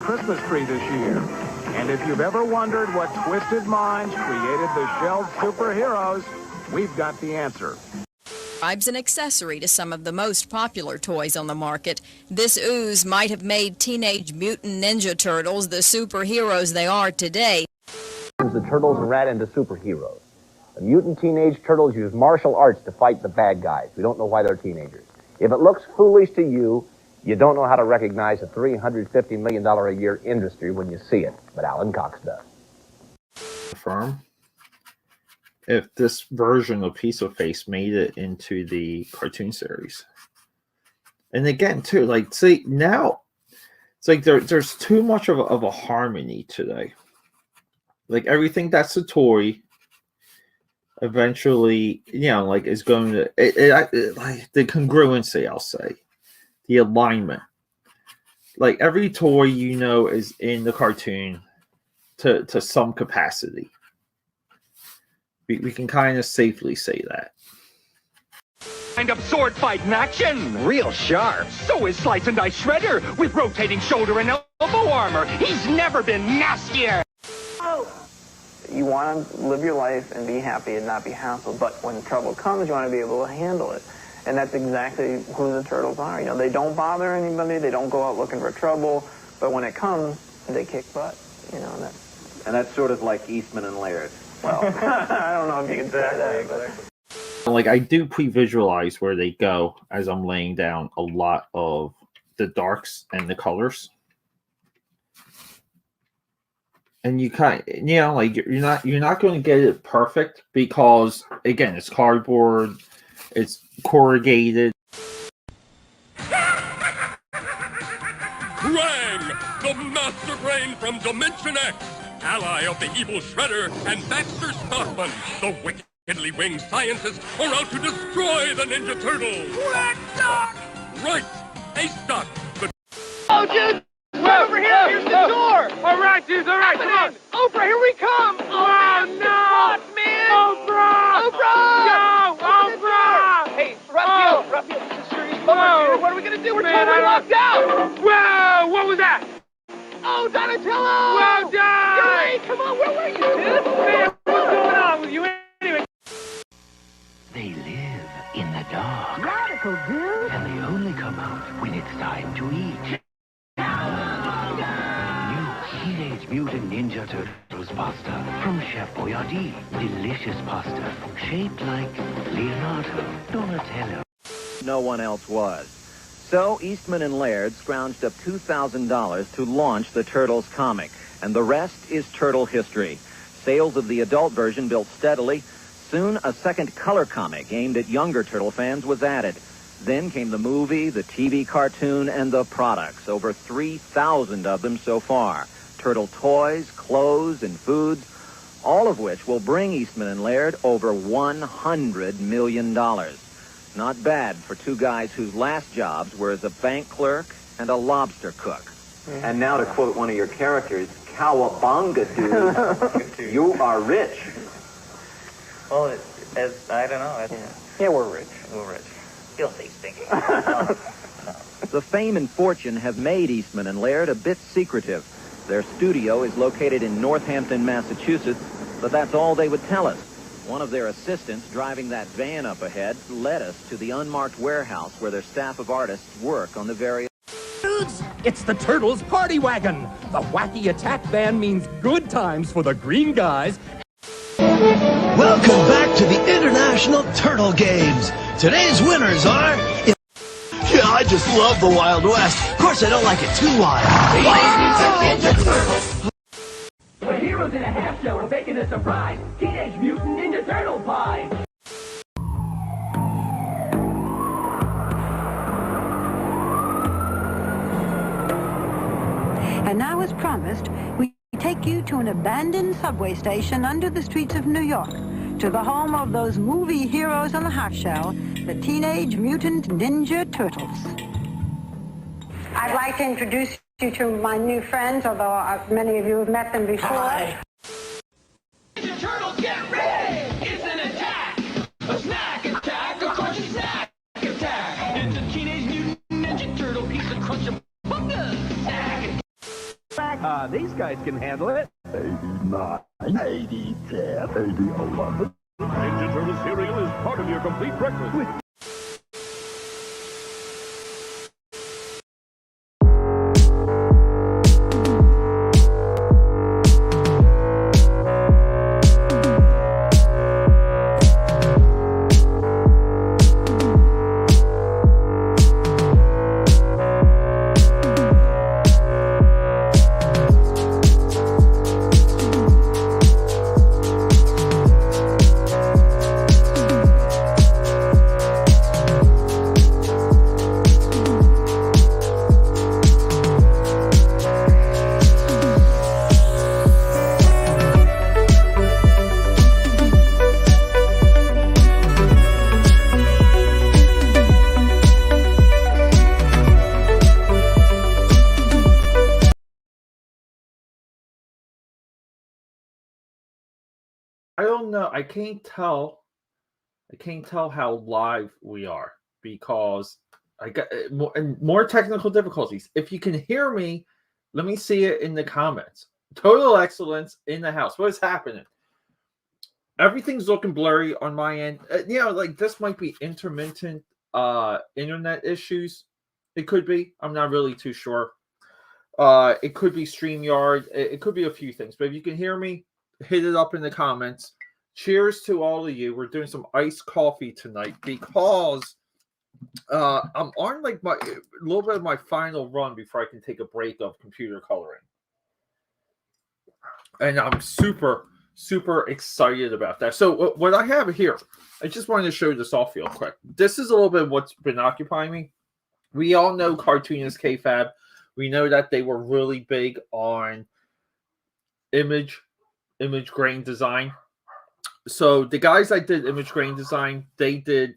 Christmas tree this year. And if you've ever wondered what twisted minds created the shelved superheroes, we've got the answer. An accessory to some of the most popular toys on the market. This ooze might have made Teenage Mutant Ninja Turtles the superheroes they are today. The turtles and rat into superheroes. The mutant teenage turtles use martial arts to fight the bad guys. We don't know why they're teenagers. If it looks foolish to you, you don't know how to recognize a $350 million a year industry when you see it. But Alan Cox does. Confirm if this version of Piece of Face made it into the cartoon series. And again, too, like, see, now it's like there's too much of a harmony today. Like, everything that's a toy eventually, you know, like, is going to like the congruency, I'll say, the alignment. Like, every toy, you know, is in the cartoon to some capacity. We can kind of safely say that. Kind of sword fight in action. Real sharp. So is Slice and Dice Shredder with rotating shoulder and elbow armor. He's never been nastier. Oh. You want to live your life and be happy and not be hassled, but when trouble comes, you want to be able to handle it. And that's exactly who the turtles are. You know, they don't bother anybody. They don't go out looking for trouble. But when it comes, they kick butt. You know, And that's sort of like Eastman and Laird. well, I don't know if you can say that. But... Like, I do pre-visualize where they go as I'm laying down a lot of the darks and the colors. And you kind of, you know, like, you're not going to get it perfect because, again, it's cardboard, it's corrugated. Krang, the master brain from Dimension X, ally of the evil Shredder and Baxter Stockman, the wickedly winged scientists are out to destroy the Ninja Turtles. Right, Ace Stock. Oh, dude! Right over here! Here's the door! All right, dudes, all right, come on! Oprah, here we come! Oh, no! Man. Oprah! No! Oprah! Hey, Raphael, this is serious moment, dude. What are we gonna do? We're totally locked out! Whoa! What was that? Oh, Donatello! Well done! Great! Come on, where were you, dude? Man, what's going on with you anyway? They live in the dark. Radical, dude! And they only come out when it's time to eat. New Teenage Mutant Ninja Turtles pasta from Chef Boyardee. Delicious pasta shaped like Leonardo, Donatello. No one else was. So Eastman and Laird scrounged up $2,000 to launch the Turtles comic, and the rest is Turtle history. Sales of the adult version built steadily. Soon, a second color comic aimed at younger Turtle fans was added. Then came the movie, the TV cartoon, and the products. Over 3,000 of them so far. Turtle toys, clothes, and foods, all of which will bring Eastman and Laird over $100 million. Not bad for two guys whose last jobs were as a bank clerk and a lobster cook. And now to quote one of your characters, cowabunga, dude, you are rich. Well, I don't know. Yeah, we're rich. We're rich. Filthy, stinking. The fame and fortune have made Eastman and Laird a bit secretive. Their studio is located in Northampton, Massachusetts, but that's all they would tell us. One of their assistants driving that van up ahead led us to the unmarked warehouse where their staff of artists work on the various... Dudes, it's the Turtles Party Wagon. The wacky attack van means good times for the green guys. Welcome back to the International Turtle Games. Today's winners are... Yeah, I just love the Wild West. Of course, I don't like it too wild. The heroes in a half show are making a surprise. Teenage Mutant Ninja Turtle pie. And now, as promised, we take you to an abandoned subway station under the streets of New York, to the home of those movie heroes on the half shell, the Teenage Mutant Ninja Turtles. I'd like to introduce you to my new friends, although many of you have met them before. Hi. Ninja Turtles, get ready! It's an attack! A snack attack! A crunchy snack attack! It's a Teenage Mutant Ninja Turtle piece of crunch of bunga snack! These guys can handle it. 89, 87, 11. Ninja Turtle cereal is part of your complete breakfast. I don't know. I can't tell how live we are because I got more technical difficulties. If you can hear me, let me see it in the comments. Total excellence in the house. What is happening? Everything's looking blurry on my end. Like this might be intermittent internet issues. It could be. I'm not really too sure. It could be StreamYard. It could be a few things. But if you can hear me, hit it up in the comments. Cheers to all of you. We're doing some iced coffee tonight because I'm on like a little bit of my final run before I can take a break of computer coloring. And I'm super excited about that. So what I have here, I just wanted to show this off real quick. This is a little bit of what's been occupying me. We all know cartoonist KFAB. We know that they were really big on image grain design. So the guys that did image grain design, they did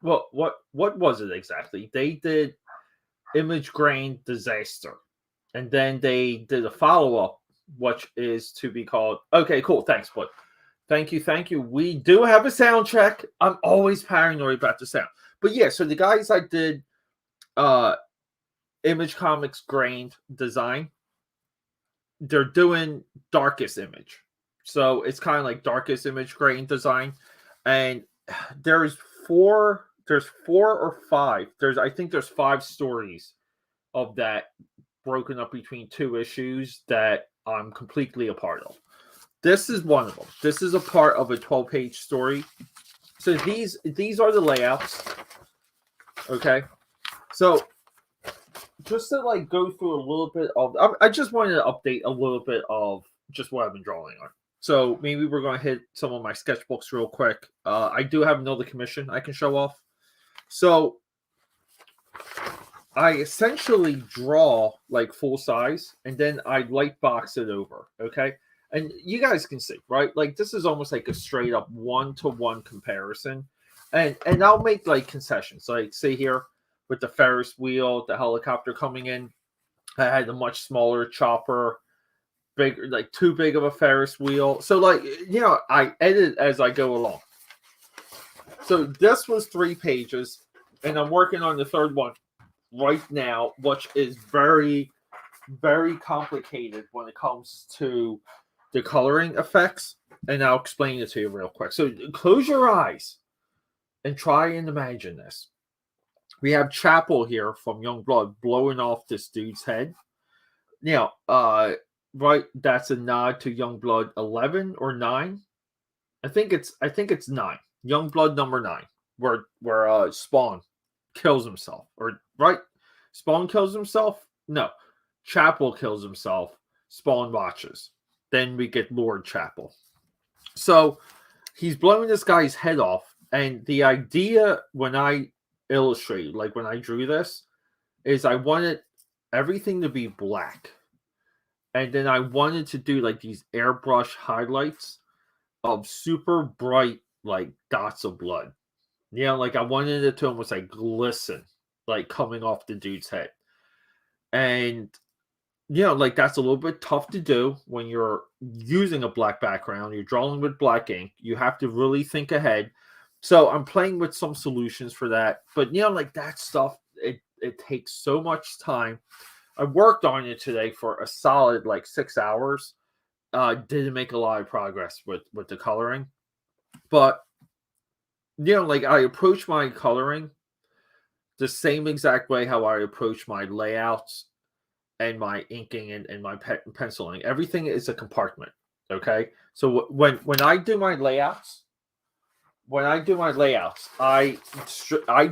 what was it exactly? They did image grain disaster, and then they did a follow-up, which is to be called. Okay, cool. Thanks, bud. Thank you. We do have a sound check. I'm always paranoid about the sound, but yeah. So the guys that did Image Comics grain design, they're doing Darkest Image. So it's kind of like Darkest Image grain design. And there's four or five. I think there's 5 stories of that broken up between 2 issues that I'm completely a part of. This is one of them. This is a part of a 12-page story. So these are the layouts. Okay. So just to like go through a little bit of, I just wanted to update a little bit of just what I've been drawing on. So maybe we're going to hit some of my sketchbooks real quick. I do have another commission I can show off. So I essentially draw like full size and then I light box it over. Okay. And you guys can see, right? Like this is almost like a straight up 1-to-1 comparison. And I'll make like concessions. Like see here with the Ferris wheel, the helicopter coming in. I had a much smaller chopper, bigger, like too big of a Ferris wheel. So like, I edit as I go along. So this was 3 pages and I'm working on the 3rd one right now, which is very, very complicated when it comes to the coloring effects. And I'll explain it to you real quick. So close your eyes and try and imagine this. We have Chapel here from Youngblood blowing off this dude's head. Now, right, that's a nod to Youngblood 11 or 9. I think it's 9. Youngblood number 9, where Spawn kills himself, or right? Spawn kills himself? No, Chapel kills himself. Spawn watches. Then we get Lord Chapel. So he's blowing this guy's head off, and the idea when I illustrated, like when I drew this, is I wanted everything to be black. And then I wanted to do like these airbrush highlights of super bright like dots of blood. Like I wanted it to almost like glisten, like coming off the dude's head. And like that's a little bit tough to do when you're using a black background, you're drawing with black ink. You have to really think ahead. So I'm playing with some solutions for that. But like that stuff, it takes so much time. I worked on it today for a solid like 6 hours. Didn't make a lot of progress with the coloring, but like I approach my coloring the same exact way how I approach my layouts and my inking and my penciling. Everything is a compartment. Okay, so when I do my layouts, I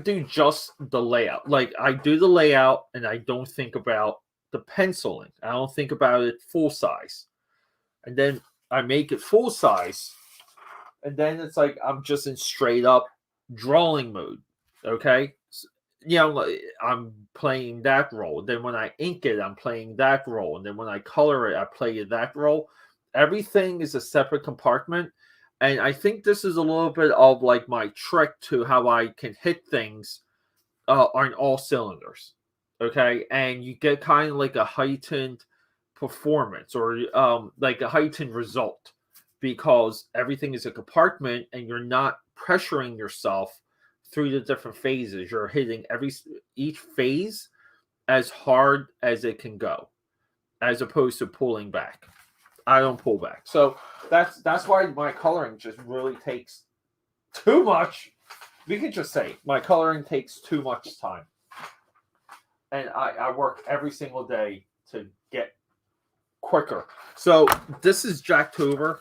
do just the layout. Like I do the layout and I don't think about the penciling. I don't think about it full size. And then I make it full size. And then it's like I'm just in straight up drawing mode. Okay? I'm playing that role. Then when I ink it, I'm playing that role. And then when I color it, I play that role. Everything is a separate compartment. And I think this is a little bit of like my trick to how I can hit things on all cylinders. Okay. And you get kind of like a heightened performance or like a heightened result because everything is a compartment and you're not pressuring yourself through the different phases. You're hitting each phase as hard as it can go, as opposed to pulling back. I don't pull back. So that's why my coloring just really takes too much. We could just say my coloring takes too much time. And I work every single day to get quicker. So this is Jacktober.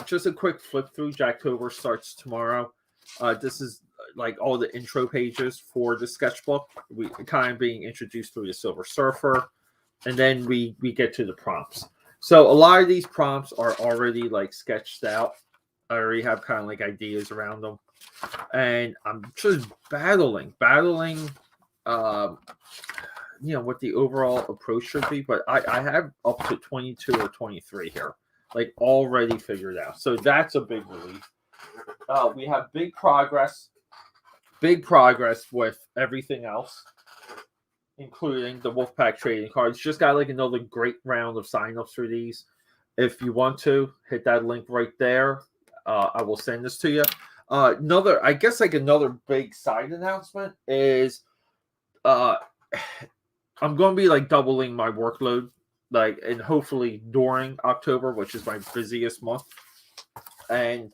Just a quick flip through. Jacktober starts tomorrow. This is like all the intro pages for the sketchbook. We kind of being introduced through the Silver Surfer. And then we get to the prompts. So a lot of these prompts are already like sketched out. I already have kind of like ideas around them. And I'm just battling, what the overall approach should be. But I have up to 22 or 23 here, like already figured out. So that's a big relief. We have big progress with everything else, including the Wolfpack trading cards. Just got like another great round of signups for these. If you want to, hit that link right there. I will send this to you. Another big side announcement is I'm going to be like doubling my workload, and hopefully during October, which is my busiest month. And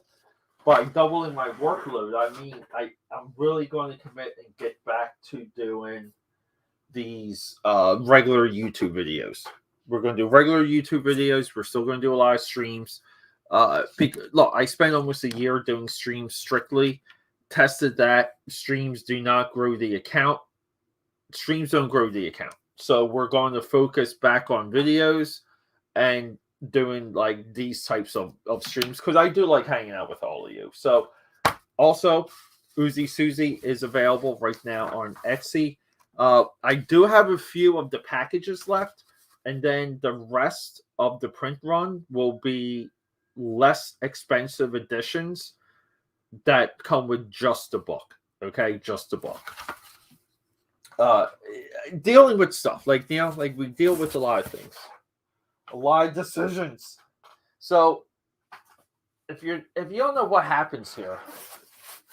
by doubling my workload, I mean I'm really going to commit and get back to doing these regular YouTube videos. We're going to do regular YouTube videos. We're still going to do a lot of streams. Look, I spent almost a year doing streams strictly. Tested that streams do not grow the account. Streams don't grow the account. So we're going to focus back on videos and doing like these types of streams because I do like hanging out with all of you. So also, OOZE Susie is available right now on Etsy. I do have a few of the packages left, and then the rest of the print run will be less expensive editions that come with just a book. Okay, just a book. Dealing with stuff like we deal with a lot of things, a lot of decisions. So if you don't know what happens here,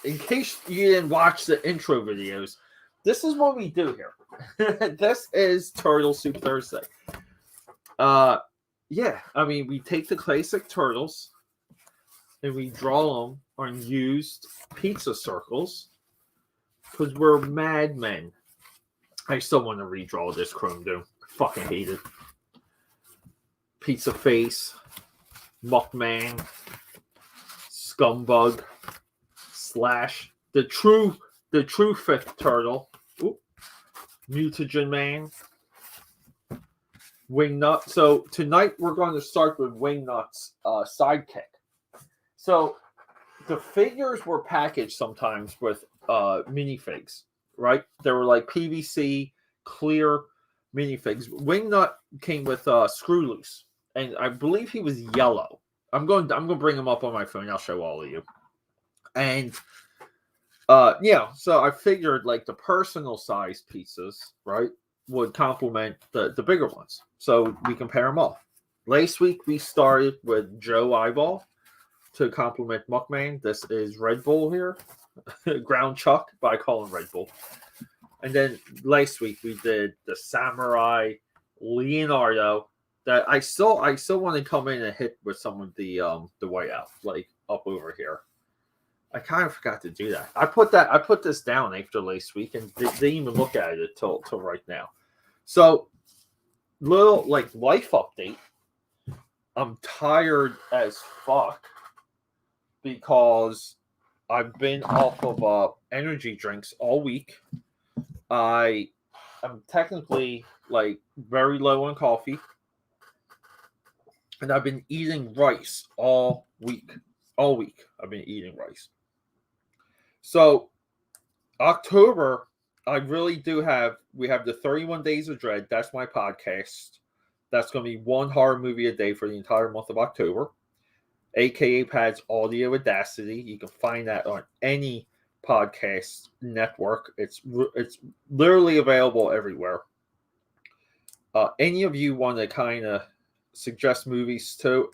in case you didn't watch the intro videos, this is what we do here. This is Turtle Soup Thursday. We take the classic turtles and we draw them on used pizza circles because we're madmen. I still want to redraw this Chrome Doom. Fucking hate it. Pizza Face, Muckman, Scumbug, Slash, the true fifth turtle, Mutagen Man, Wingnut. So tonight we're going to start with Wingnut's sidekick. So the figures were packaged sometimes with minifigs, right? They were like PVC clear minifigs. Wingnut came with Screw Loose, and I believe he was yellow. I'm going to bring him up on my phone. I'll show all of you. And so I figured like the personal size pieces, right, would complement the bigger ones. So we compare them all. Last week we started with Joe Eyeball to complement Muckman. This is Red Bull here. Ground Chuck, but I call him Red Bull. And then last week we did the Samurai Leonardo. That I still want to come in and hit with some of the whiteout, like up over here. I kind of forgot to do that. I put this down after last week and didn't even look at it till right now. So little like life update. I'm tired as fuck because I've been off of energy drinks all week. I am technically like very low on coffee. And I've been eating rice all week. All week I've been eating rice. So October, I really do we have the 31 Days of Dread. That's my podcast. That's going to be one horror movie a day for the entire month of October. AKAPAD's Audio Audacity. You can find that on any podcast network. It's literally available everywhere. Any of you want to kind of suggest movies too?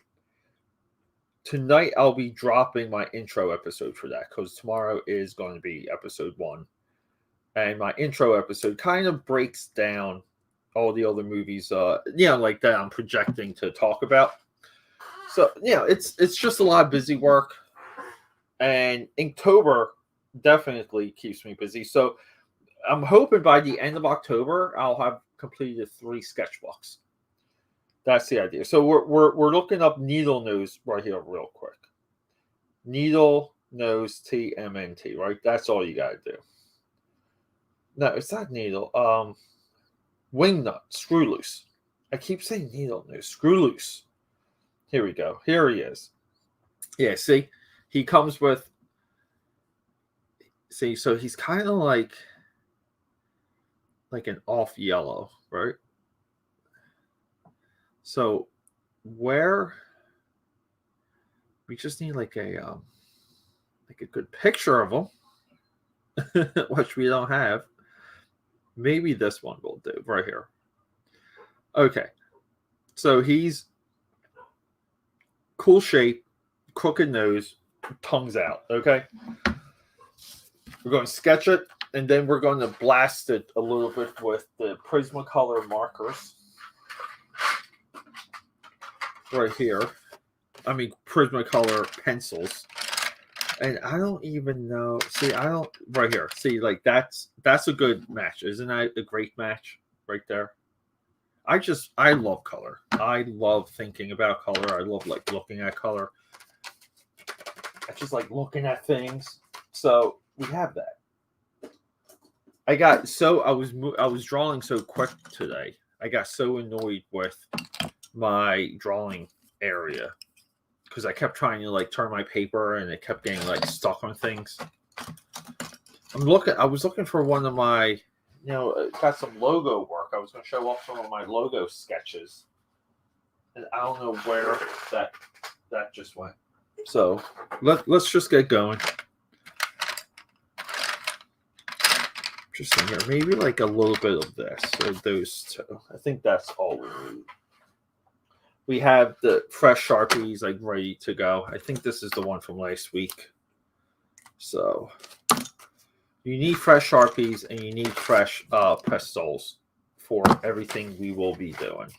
Tonight I'll be dropping my intro episode for that because tomorrow is going to be episode 1. And my intro episode kind of breaks down all the other movies, like that I'm projecting to talk about. So, it's just a lot of busy work. And Inktober definitely keeps me busy. So I'm hoping by the end of October, I'll have completed 3 sketchbooks. That's the idea. So we're looking up needle nose right here real quick. Needle nose TMNT, right? That's all you gotta do. No, it's not needle. Wing nut, screw loose. I keep saying needle nose, screw loose. Here we go. Here he is. Yeah, see? He comes with... See, so he's kind of like an off yellow, right? So where we just need like a good picture of him, which we don't have. Maybe this one will do right here. Okay. So he's cool shape, crooked nose, tongues out. Okay. We're going to sketch it and then we're going to blast it a little bit with the Prismacolor markers. Right here. I mean, Prismacolor pencils. And I don't even know. See, I don't... Right here. See, like, that's a good match. Isn't that a great match right there? I love color. I love thinking about color. I love, like, looking at color. I just like looking at things. So, we have that. I was drawing so quick today. I got so annoyed with my drawing area because I kept trying to like turn my paper and it kept getting like stuck on things. I was looking for one of my, got some logo work. I was going to show off some of my logo sketches and I don't know where that just went. So let's just get going. Just in here, maybe like a little bit of this or those two. I think that's all we need. We have the fresh Sharpies like ready to go. I think this is the one from last week. So you need fresh Sharpies and you need fresh pastels for everything we will be doing.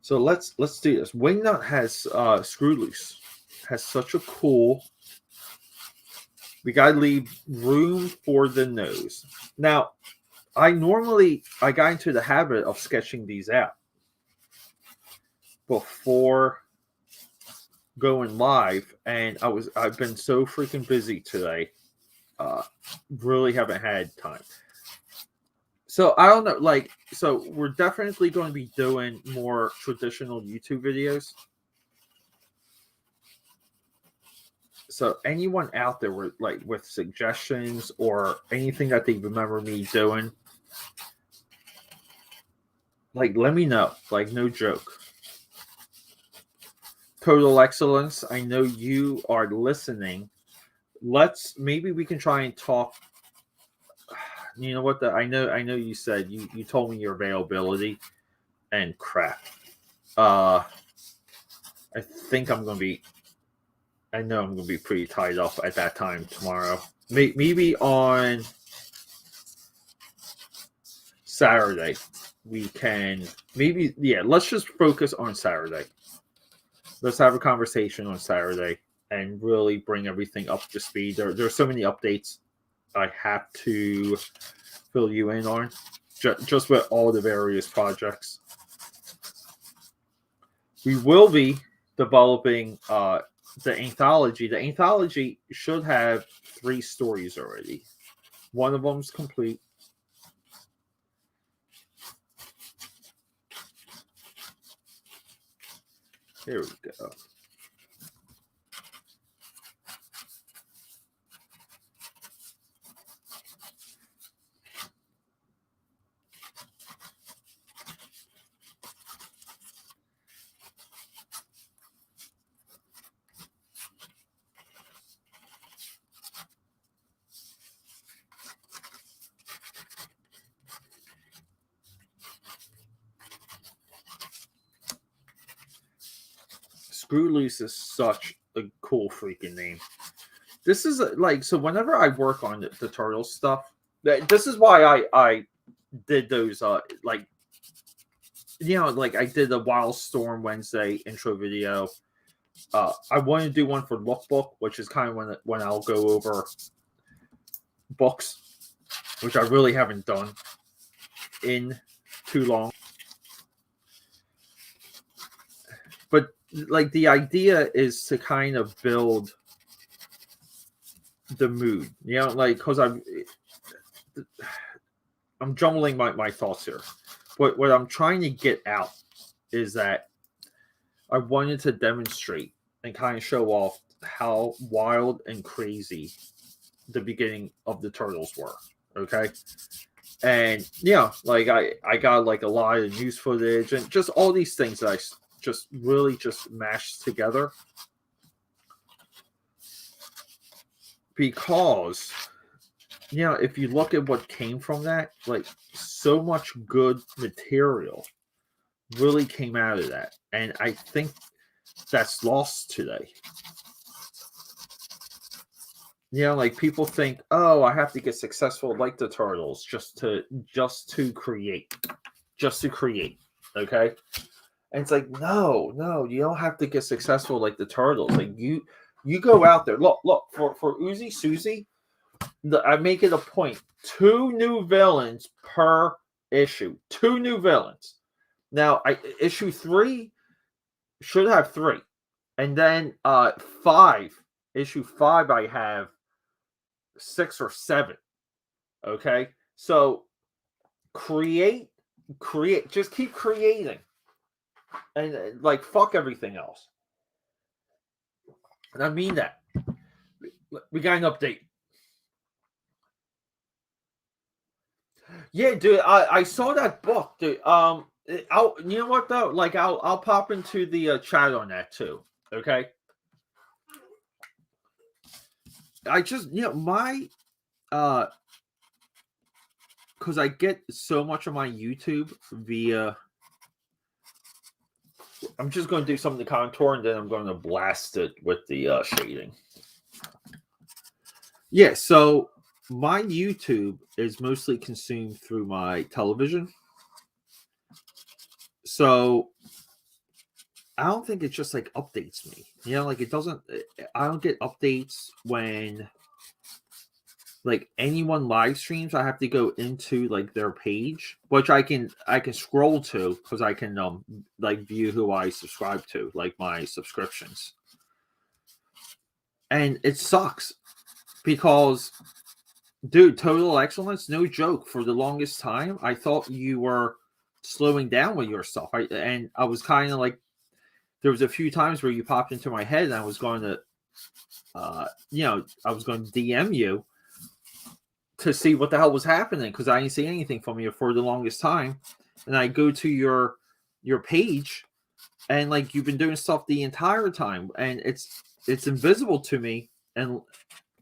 So let's do this. Wingnut has screw loose. Has such a cool. We gotta leave room for the nose. Now, I got into the habit of sketching these out before going live, and I've been so freaking busy today. Really haven't had time. So I don't know, so we're definitely going to be doing more traditional YouTube videos. So anyone out there with suggestions or anything that they remember me doing, let me know. No joke. Total Excellence, I know you are listening. Maybe we can try and talk. You know what? I know you said you told me your availability and crap. I know I'm going to be pretty tied up at that time tomorrow maybe on Saturday we can let's just focus on Saturday. Let's have a conversation on Saturday and really bring everything up to speed. There's so many updates I have to fill you in on, just with all the various projects. We will be developing the anthology. The anthology should have 3 stories already. One of them's complete. Here we go. Screw Loose is such a cool freaking name. This is like, so whenever I work on the turtle stuff, this is why I did those like, you know, like I did the Wild Storm Wednesday intro video. I want to do one for Lookbook, which is kind of when I'll go over books, which I really haven't done in too long. But like the idea is to kind of build the mood, you know, like, because I'm jumbling my thoughts here. What I'm trying to get out is that I wanted to demonstrate and kind of show off how wild and crazy the beginning of the Turtles were. Okay. And yeah, like I got like a lot of news footage and just all these things that I just really just mashed together, because, you know, if you look at what came from that, like so much good material really came out of that. And I think that's lost today. You know, like people think, oh, I have to get successful like the Turtles just to create. Okay. And it's like, no, you don't have to get successful like the Turtles. Like you go out there. Look, for OOZE Susie, I make it a point. 2 new villains per issue. 2 new villains. Now, issue 3 should have 3. And then 5. Issue 5, I have 6 or 7. Okay? So create. Just keep creating. And like fuck everything else. And I mean that. We got an update. Yeah, dude, I saw that book, dude. You know what though? Like I'll pop into the chat on that too. Okay. I just, you know, my because I get so much of my YouTube via. I'm just going to do some of the contour and then I'm going to blast it with the shading. Yeah, so my YouTube is mostly consumed through my television. So I don't think it just like updates me. You know, like it doesn't, I don't get updates when like anyone live streams. I have to go into like their page, which I can scroll to because I can like view who I subscribe to, like my subscriptions. And it sucks because, dude, Total Excellence, no joke. For the longest time, I thought you were slowing down with your stuff. And I was kind of like, there was a few times where you popped into my head and I was going to, you know, I was going to DM you to see what the hell was happening because I didn't see anything from you for the longest time. And I go to your page and like you've been doing stuff the entire time and it's invisible to me, and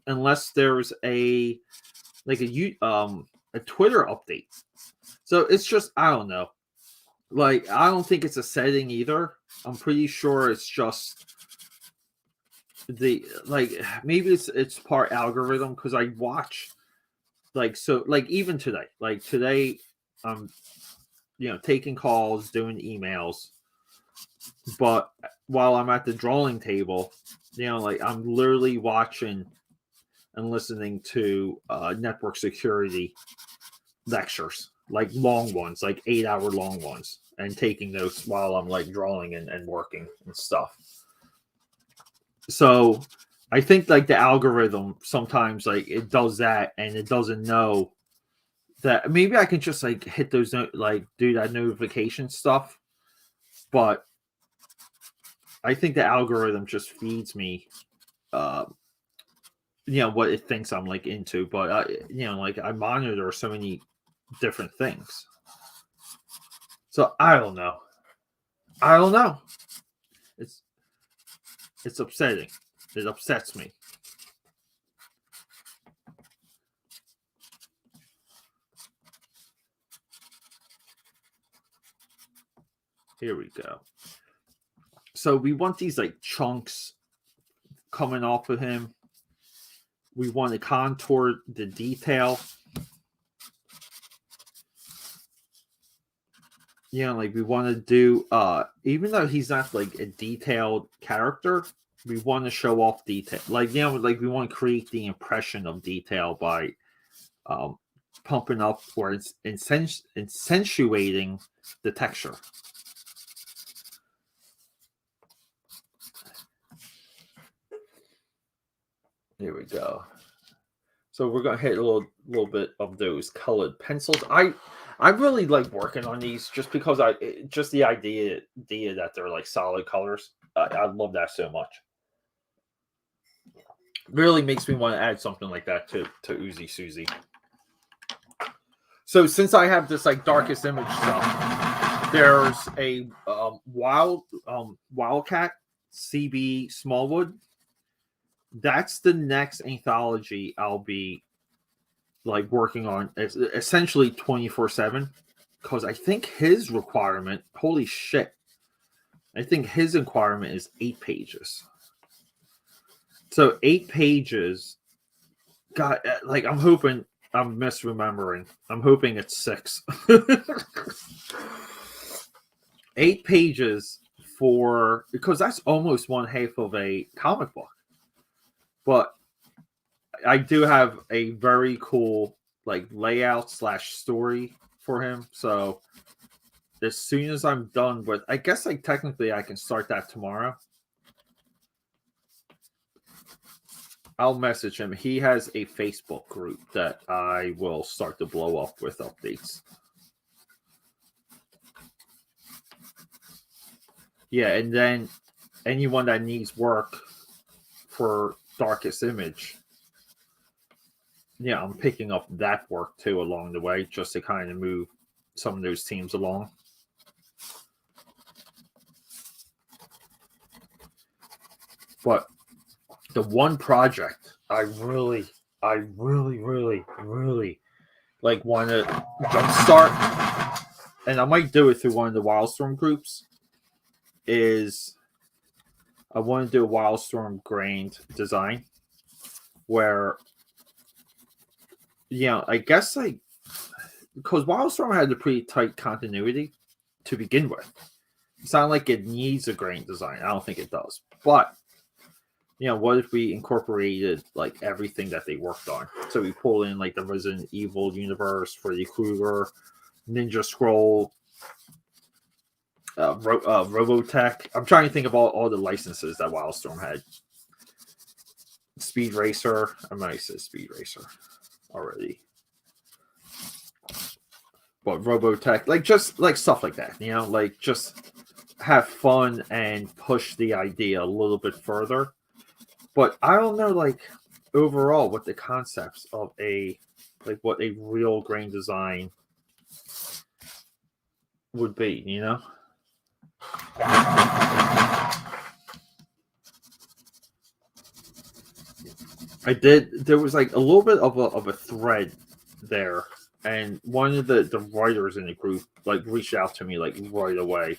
unless there's a Twitter update. So it's just, I don't know. Like I don't think it's a setting either. I'm pretty sure it's just the like maybe it's part algorithm because I watch even today I'm taking calls, doing emails, but while I'm at the drawing table, I'm literally watching and listening to network security lectures, like long ones, like 8-hour long ones, and taking those while I'm like drawing and working and stuff. So I think like the algorithm sometimes like it does that and it doesn't know that maybe I can just like hit those like do that notification stuff, but I think the algorithm just feeds me what it thinks I'm like into, but I monitor so many different things. So I don't know. It's upsetting. It upsets me. Here we go. So we want these like chunks coming off of him. We want to contour the detail. Like we want to do even though he's not like a detailed character, we want to show off detail. Like we want to create the impression of detail by pumping up or accentuating the texture. Here we go. So we're gonna hit a little bit of those colored pencils. I really like working on these just because the idea that they're like solid colors. I love that so much. Really makes me want to add something like that to OOZE Susie. So since I have this like darkest image stuff, there's a Wildcat CB Smallwood. That's the next anthology I'll be like working on. It's essentially 24/7 because I think his requirement, holy shit, I think his requirement is 8 pages. So 8 pages. God, like I'm hoping I'm misremembering. I'm hoping it's 6. 8 pages because that's almost one half of a comic book. But I do have a very cool like layout / story for him. So as soon as I'm done with, I guess like technically I can start that tomorrow. I'll message him. He has a Facebook group that I will start to blow up with updates. Yeah, and then anyone that needs work for darkest image, I'm picking up that work too along the way just to kind of move some of those teams along. But the one project I really like want to jumpstart, and I might do it through one of the Wildstorm groups, is I want to do a Wildstorm grained design where, I guess like, because Wildstorm had a pretty tight continuity to begin with. It's not like it needs a grained design. I don't think it does. But, what if we incorporated like everything that they worked on? So we pull in like the Resident Evil universe, Freddy Krueger, Ninja Scroll, Robotech. I'm trying to think of all the licenses that Wildstorm had. Speed Racer. I might say Speed Racer already. But Robotech, like just like stuff like that, like just have fun and push the idea a little bit further. But I don't know, like overall, what the concepts of what a real grain design would be, There was like a little bit of a thread there, and one of the writers in the group like reached out to me like right away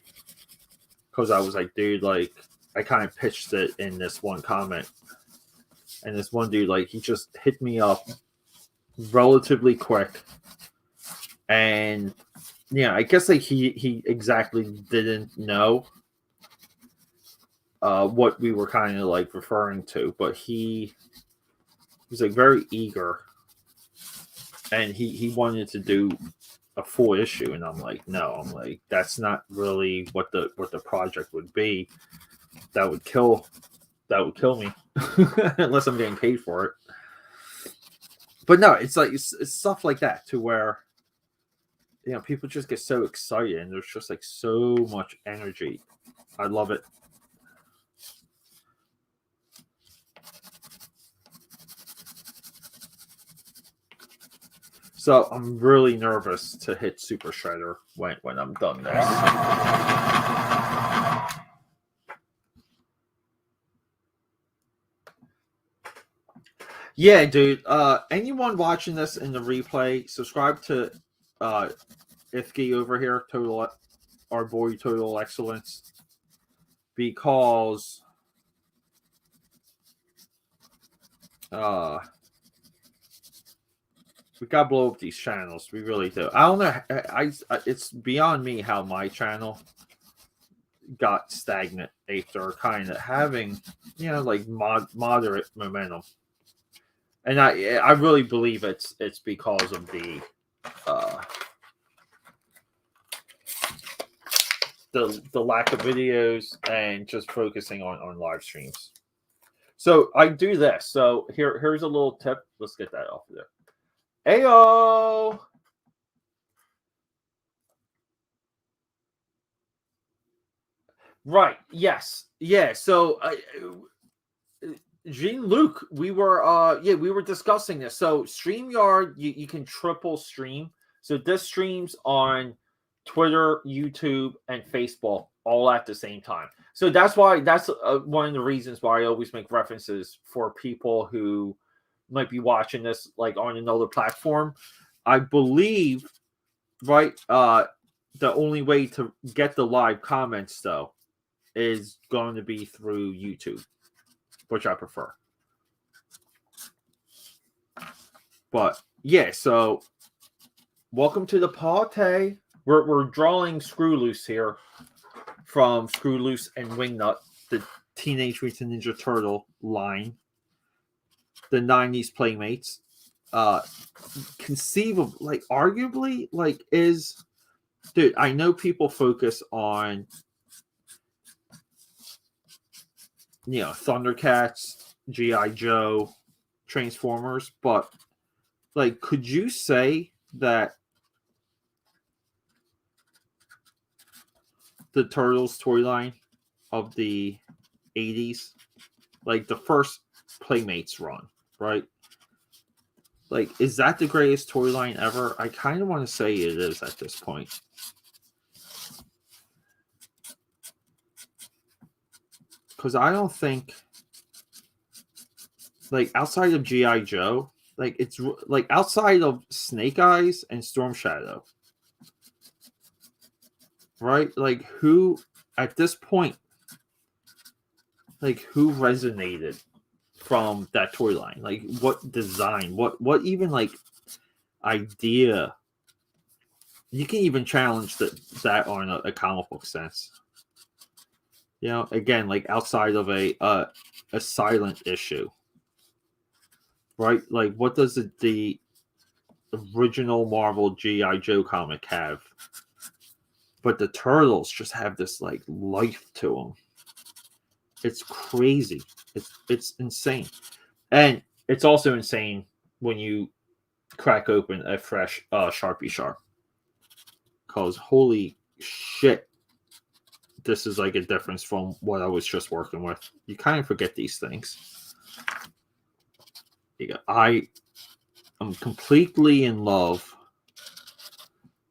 because I was like, dude, like I kind of pitched it in this one comment, and this one dude, like, he just hit me up relatively quick, and yeah, I guess like he exactly didn't know what we were kind of like referring to, but he was like very eager, and he wanted to do a full issue, and I'm like, no, I'm like, that's not really what the project would be. That would kill me unless I'm getting paid for it. But no, it's like it's stuff like that to where, you know, people just get so excited, and there's just like so much energy. I love it. So I'm really nervous to hit Super Shredder when I'm done this. Yeah, dude. Anyone watching this in the replay, subscribe to Ifki over here, our boy Total Excellence, because we gotta blow up these channels. We really do. I don't know. It's beyond me how my channel got stagnant after kind of having, you know, like moderate momentum, and I really believe it's because of the lack of videos and just focusing on live streams. So I do this. So here's a little tip. Let's get that off of there. Ayo! Right. Yes. Yeah. So Jean-Luc, we were discussing this. So StreamYard, you can triple stream. So this streams on Twitter, YouTube, and Facebook all at the same time. So that's one of the reasons why I always make references for people who might be watching this like on another platform. I believe, right, the only way to get the live comments though is going to be through YouTube, which I prefer. But yeah, so welcome to the party. We're drawing Screw Loose here from Screw Loose and Wingnut, the Teenage Mutant Ninja Turtle line, the 90s Playmates. Conceivable, like arguably, like is, dude, I know people focus on, you know, Thundercats, G.I. Joe, Transformers, but like, could you say that the Turtles toy line of the 80s, like the first Playmates run, right? Like, is that the greatest toy line ever? I kind of want to say it is at this point. Because I don't think, like, outside of G.I. Joe, like, it's like outside of Snake Eyes and Storm Shadow, right? Like, who at this point, like, who resonated from that toy line? Like, what design, what even like idea? You can even challenge that on a comic book sense. You know, again, like outside of a silent issue, right? Like, what does the original Marvel G.I. Joe comic have? But the Turtles just have this like life to them. It's crazy. It's insane, and it's also insane when you crack open a fresh Sharpie Sharp. Because holy shit, this is like a difference from what I was just working with. You kind of forget these things. I'm completely in love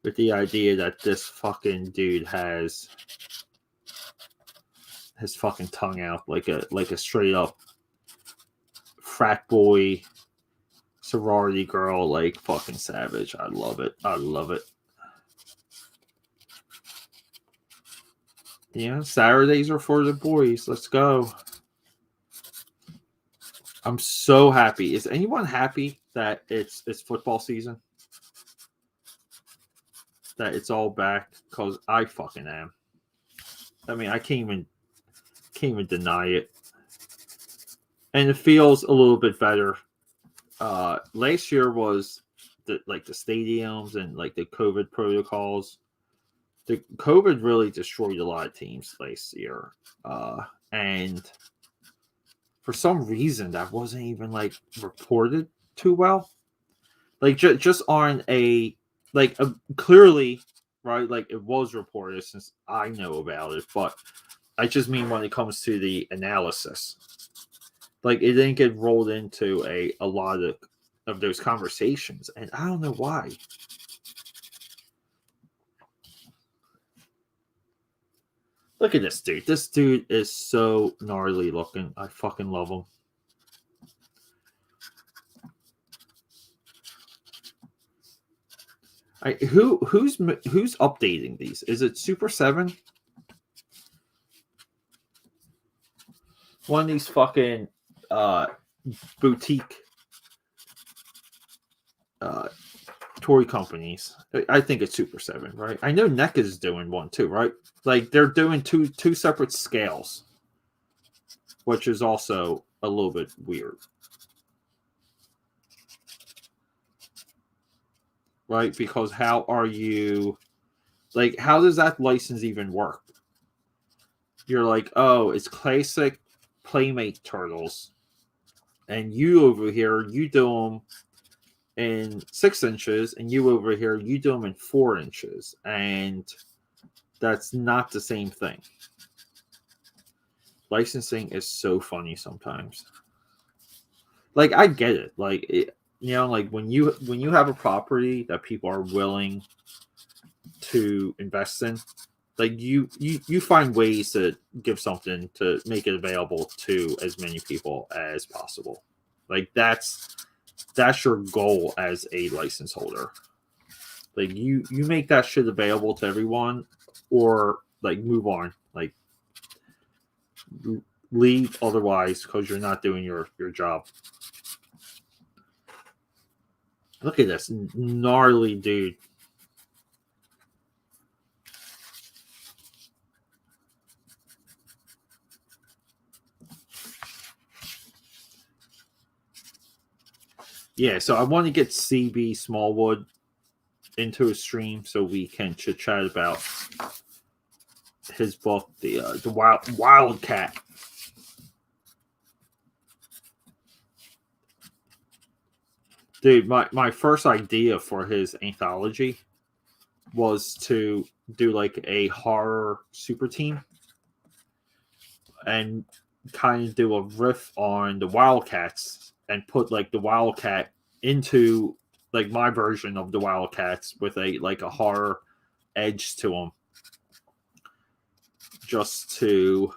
with the idea that this fucking dude has his fucking tongue out like a straight up frat boy, sorority girl, like fucking savage. I love it. I love it. Yeah, Saturdays are for the boys. Let's go. I'm so happy. Is anyone happy that it's football season? That it's all back? Because I fucking am. I mean, I can't even deny it. And it feels a little bit better. Last year was the stadiums and like the COVID protocols. The COVID really destroyed a lot of teams last year. And for some reason that wasn't even like reported too well. Like just on clearly, right? Like it was reported since I know about it, but I just mean when it comes to the analysis, like it didn't get rolled into a lot of those conversations, and I don't know why. Look at this dude. This dude is so gnarly looking. I fucking love him. Who's updating these? Is it Super 7? One of these fucking boutique toy companies. I think it's Super 7, right? I know NECA is doing one too, right? Like they're doing two separate scales, which is also a little bit weird. Right? Because how are you, like, how does that license even work? You're like, oh, it's classic Playmate Turtles. And you over here, you do them in 6 inches, and you over here, you do them in 4 inches. And that's not the same thing. Licensing is so funny sometimes. Like, I get it. Like, like when you have a property that people are willing to invest in, like you find ways to give something to make it available to as many people as possible. Like that's your goal as a license holder. Like you make that shit available to everyone, or like move on, like leave otherwise because you're not doing your job. Look at this gnarly dude. Yeah, so I want to get CB Smallwood into a stream so we can chit chat about his book, the Wildcat. Dude, my first idea for his anthology was to do like a horror super team and kind of do a riff on the Wildcats and put like the Wildcat into like my version of the Wildcats with a horror edge to them, just to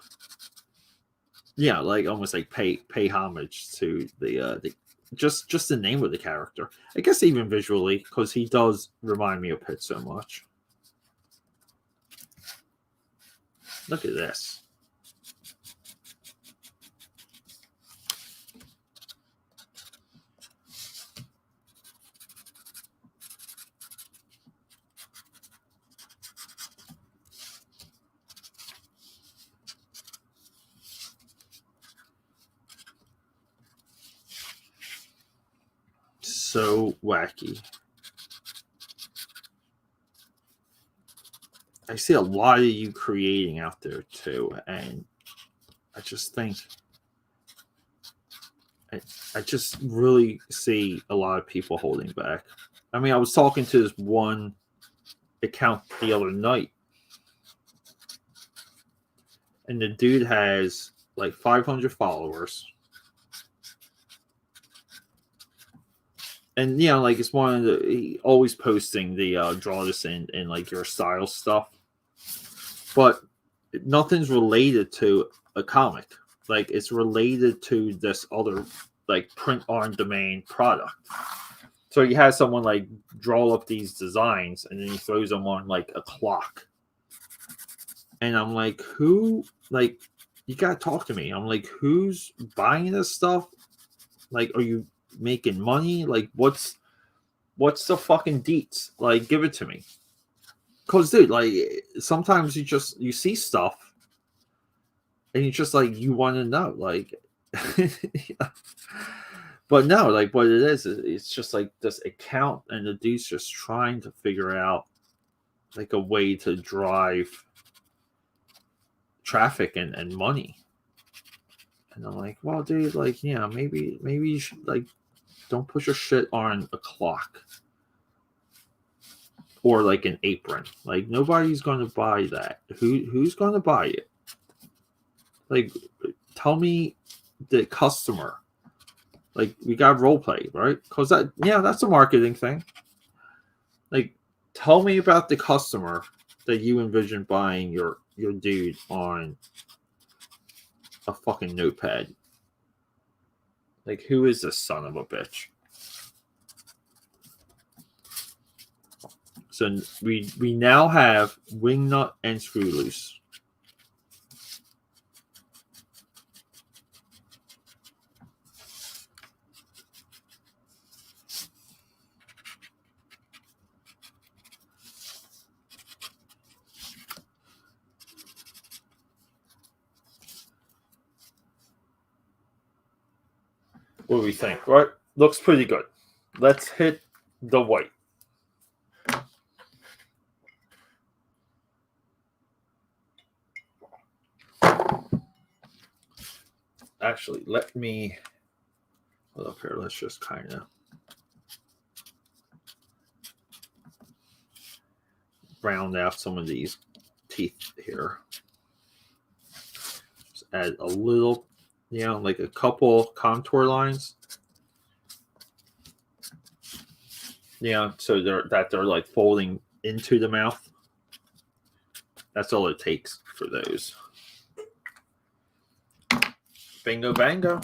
like almost like pay homage to the just the name of the character. I guess even visually, because he does remind me of Pitt so much. Look at this. So wacky. I see a lot of you creating out there too, and I just think I just really see a lot of people holding back. I mean, I was talking to this one account the other night, and the dude has like 500 followers. And like it's one of the always posting the draw this in like your style stuff, but nothing's related to a comic. Like it's related to this other like print on demand product. So he has someone like draw up these designs and then he throws them on like a clock, And I'm like, who, like, you gotta talk to me. I'm like, who's buying this stuff? Like, are you making money? Like, what's the fucking deets? Like, give it to me. Cause dude, like, sometimes you see stuff and you just like, you want to know, like, but no, like, what it is, it's just like this account, and the dude's just trying to figure out like a way to drive traffic and money. And I'm like, well, dude, like, yeah, maybe you should, like, don't put your shit on a clock or like an apron. Like, nobody's going to buy that. Who's going to buy it? Like, tell me the customer. Like, we got role play, right? Because that's a marketing thing. Like, tell me about the customer that you envision buying your dude on a fucking notepad. Like, who is this son of a bitch? So we now have wingnut and screw loose. What do we think? Right? Looks pretty good. Let's hit the white. Actually, let me hold up here. Let's just kind of round out some of these teeth here. Just add a little, like a couple contour lines. So they're like folding into the mouth. That's all it takes for those. Bingo bango.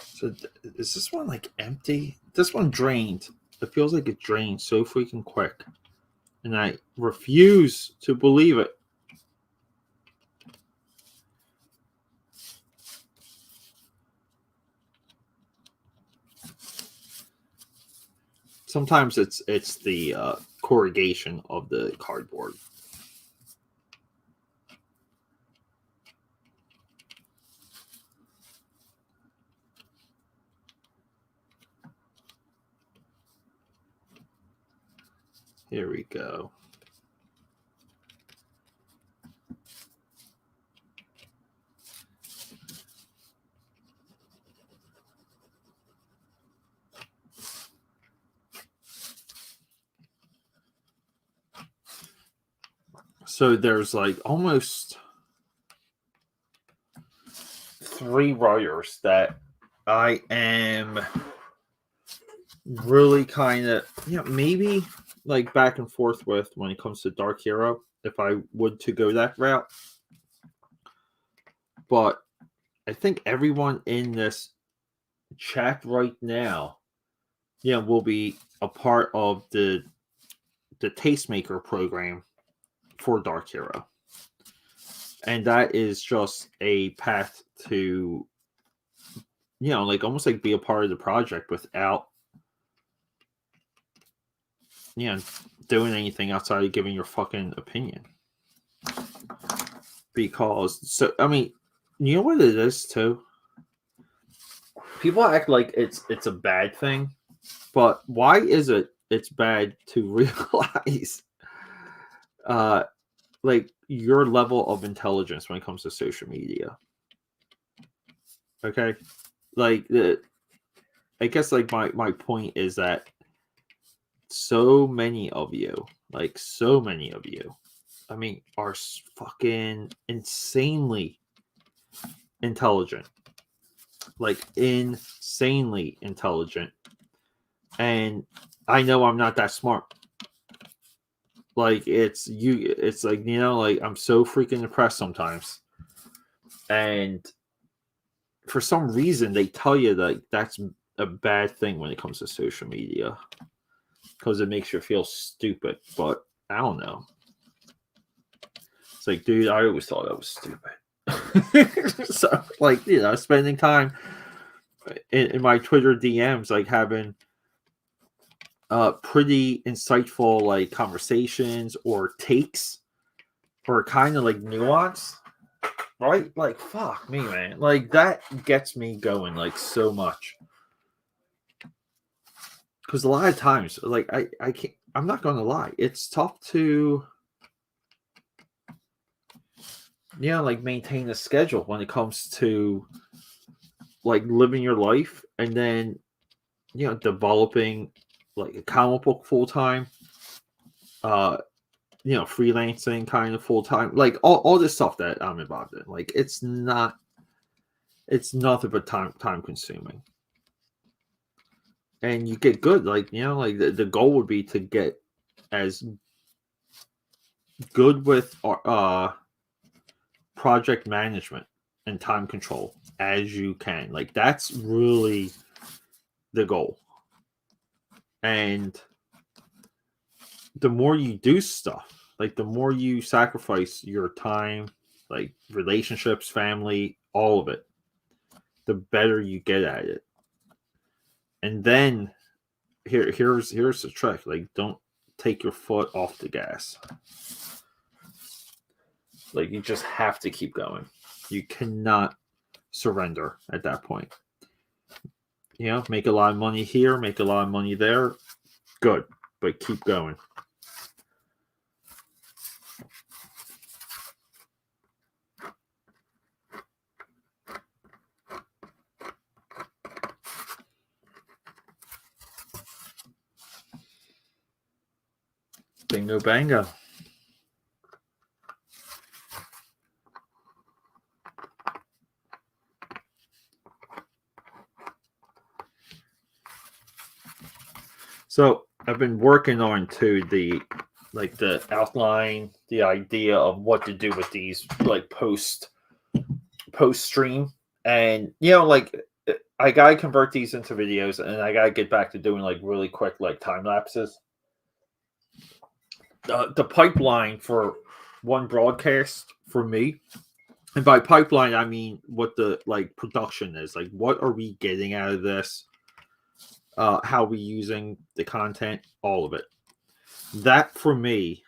So is this one like empty? This one drained. It feels like it drained so freaking quick. And I refuse to believe it. Sometimes it's the corrugation of the cardboard. Here we go. So there's like almost 3 writers that I am really kind of, maybe like back and forth with when it comes to Dark Hero, if I would to go that route. But I think everyone in this chat right now, will be a part of the Tastemaker program for Dark Hero. And that is just a path to, like almost like be a part of the project without, doing anything outside of giving your fucking opinion. Because, I mean, you know what it is too? People act like it's a bad thing, but why is it's bad to realize like your level of intelligence when it comes to social media? Okay, like I guess like my point is that so many of you, I mean, are fucking insanely intelligent. Like insanely intelligent. And I know I'm not that smart. Like it's like, you know, like I'm so freaking depressed sometimes. And for some reason they tell you that that's a bad thing when it comes to social media. Because it makes you feel stupid. But I don't know. It's like, dude, I always thought I was stupid. So, like, you know, spending time in my Twitter DMs, like having pretty insightful like conversations or takes or kind of like nuance, right? Like, fuck me, man. Like that gets me going like so much. Because a lot of times, like I can't. I'm not gonna lie. It's tough to, you know, like maintain a schedule when it comes to like living your life and then, you know, developing like a comic book full time, you know, freelancing kind of full time, like all this stuff that I'm involved in. Like it's nothing but time consuming. And you get good, like, you know, like the goal would be to get as good with project management and time control as you can. Like that's really the goal. And the more you do stuff, like the more you sacrifice your time, like relationships, family, all of it, the better you get at it. And then here's the trick. Like don't take your foot off the gas. Like you just have to keep going. You cannot surrender at that point. You know, make a lot of money here, make a lot of money there. Good, but keep going. Bingo bango. So I've been working on the outline, the idea of what to do with these like post stream, and you know, like I gotta convert these into videos, and I gotta get back to doing like really quick like time lapses. The pipeline for one broadcast for me, and by pipeline I mean what the like production is, like what are we getting out of this, how are we using the content, all of it. That for me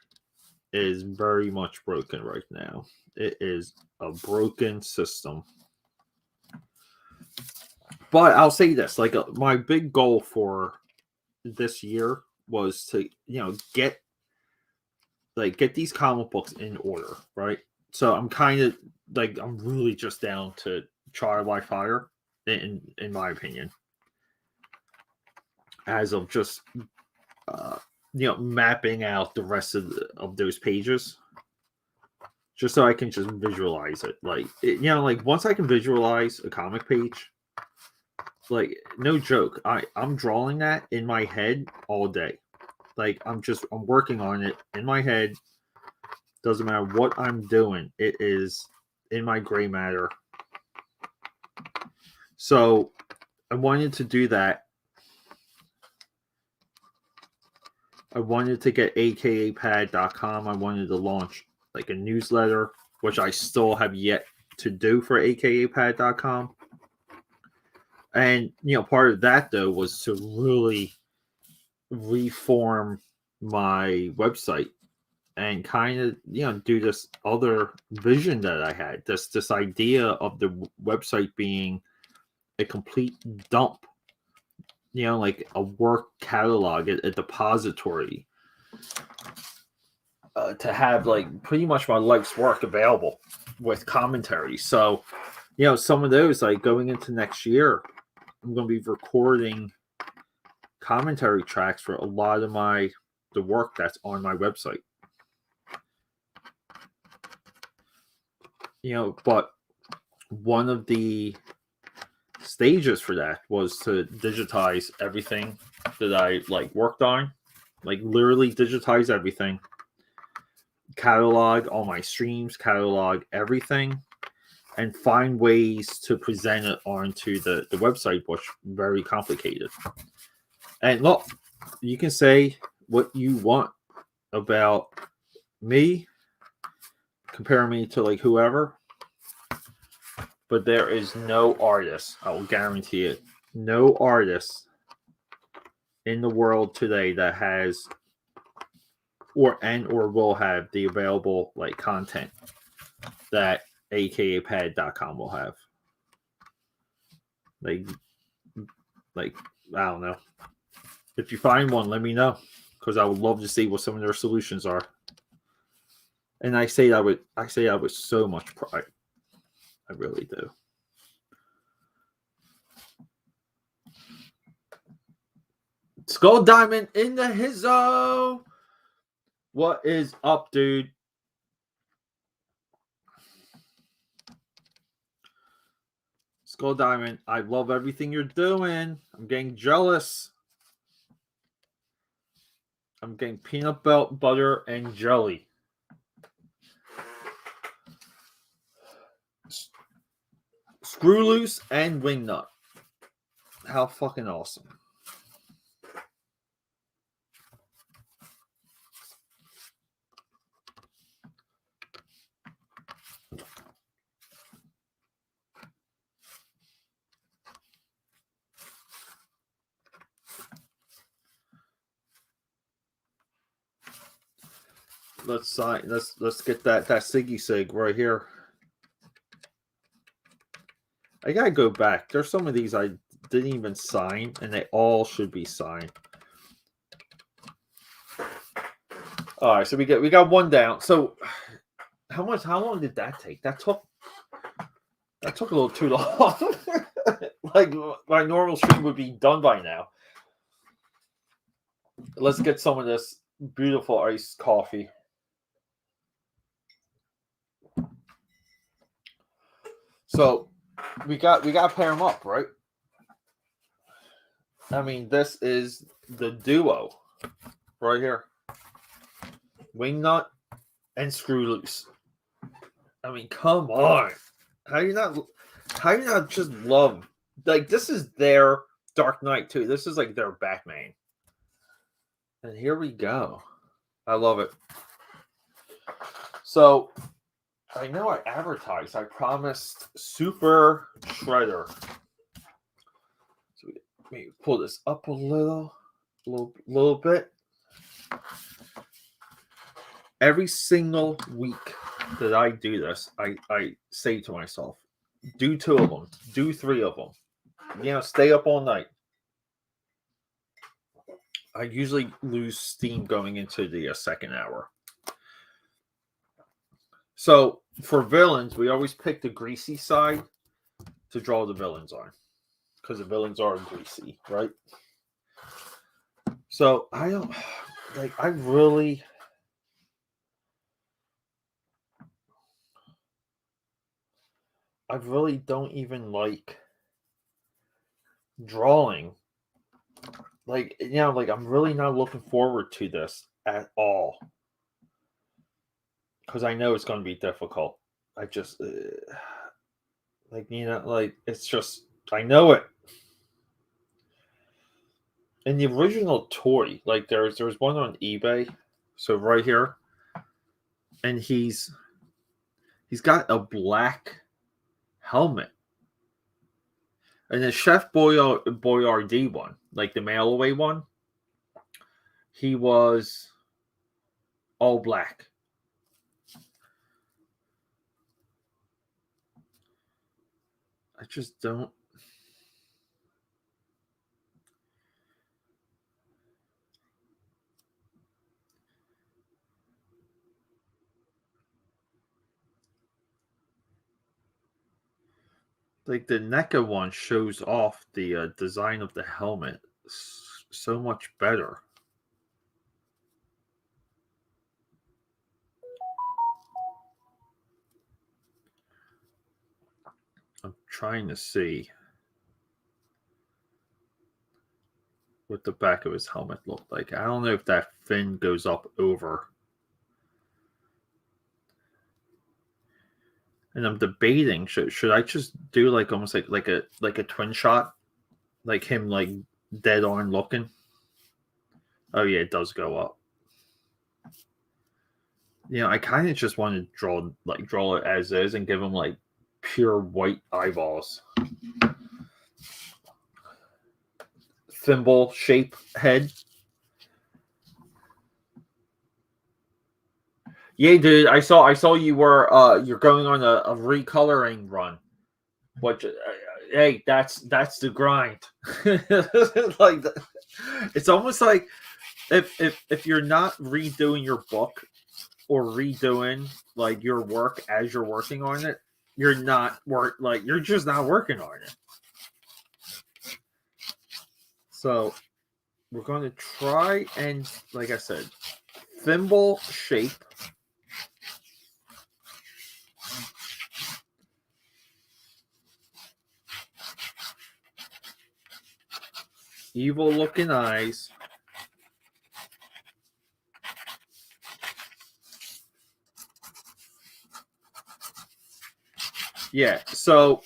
is very much broken right now. It is a broken system. But I'll say this, like my big goal for this year was to, you know, get these comic books in order, right? So I'm kind of like, I'm really just down to trial by fire, in my opinion, as of just you know, mapping out the rest of those pages, just so I can just visualize it. Like you know, like once I can visualize a comic page, like no joke, I'm drawing that in my head all day. Like I'm working on it in my head. Doesn't matter what I'm doing, it is in my gray matter. So I wanted to do that. I wanted to get AKAPad.com. I wanted to launch like a newsletter, which I still have yet to do for AKAPad.com. And, you know, part of that, though, was to really reform my website and kind of, you know, do this other vision that I had. This idea of the website being a complete dump. You know, like a work catalog, a depository, to have like pretty much my life's work available with commentary. So, you know, some of those, like going into next year, I'm going to be recording commentary tracks for a lot of the work that's on my website. You know, but one of the stages for that was to digitize everything that I like worked on, like literally digitize everything, catalog all my streams, catalog everything, and find ways to present it onto the website, which is very complicated. And look, you can say what you want about me, compare me to like whoever, but there is no artist, I will guarantee it, no artist in the world today that has or will have the available like content that AKAPad.com will have. Like I don't know. If you find one, let me know, because I would love to see what some of their solutions are. And I say that with so much pride. I really do. Skull Diamond in the hizzo. What is up, dude? Skull Diamond, I love everything you're doing. I'm getting jealous. I'm getting peanut butter and jelly. Screw loose and wingnut. How fucking awesome. Let's get that Siggy Sig right here. I gotta go back. There's some of these I didn't even sign, and they all should be signed. All right, so we got one down. So how long did that take? That took a little too long. Like my normal stream would be done by now. Let's get some of this beautiful iced coffee. So we got to pair them up, right? I mean, this is the duo right here. Wingnut and Screw Loose. I mean, come on. How you not just love, like, this is their Dark Knight too. This is like their Batman. And here we go. I love it. So I know I advertised. I promised Super Shredder. So let me pull this up a little bit. Every single week that I do this, I say to myself, do 2 of them, do 3 of them. You know, stay up all night. I usually lose steam going into the second hour. So for villains, we always pick the greasy side to draw the villains on, because the villains are greasy, right? So I don't like. I really don't even like drawing. Like, you know, like I'm really not looking forward to this at all, because I know it's going to be difficult. I just like, you know, like it's just, I know it. And the original toy, like there's one on eBay. So right here, and he's got a black helmet. And the Chef Boyardee one, like the mail away one, he was all black. I just don't. Like the NECA one shows off the design of the helmet so much better. I'm trying to see what the back of his helmet looked like. I don't know if that fin goes up over And I'm debating should I just do like almost like a twin shot, like him like dead on looking. Oh yeah, it does go up. You know, I kind of just want to draw it as is and give him like pure white eyeballs. Thimble shape head. Yeah, dude, I saw you were you're going on a recoloring run. What? Hey, that's the grind. Like, it's almost like if you're not redoing your book or redoing like your work as you're working on it, you're just not working on it. So we're going to try and, like I said, thimble shape. Evil looking eyes. Yeah, so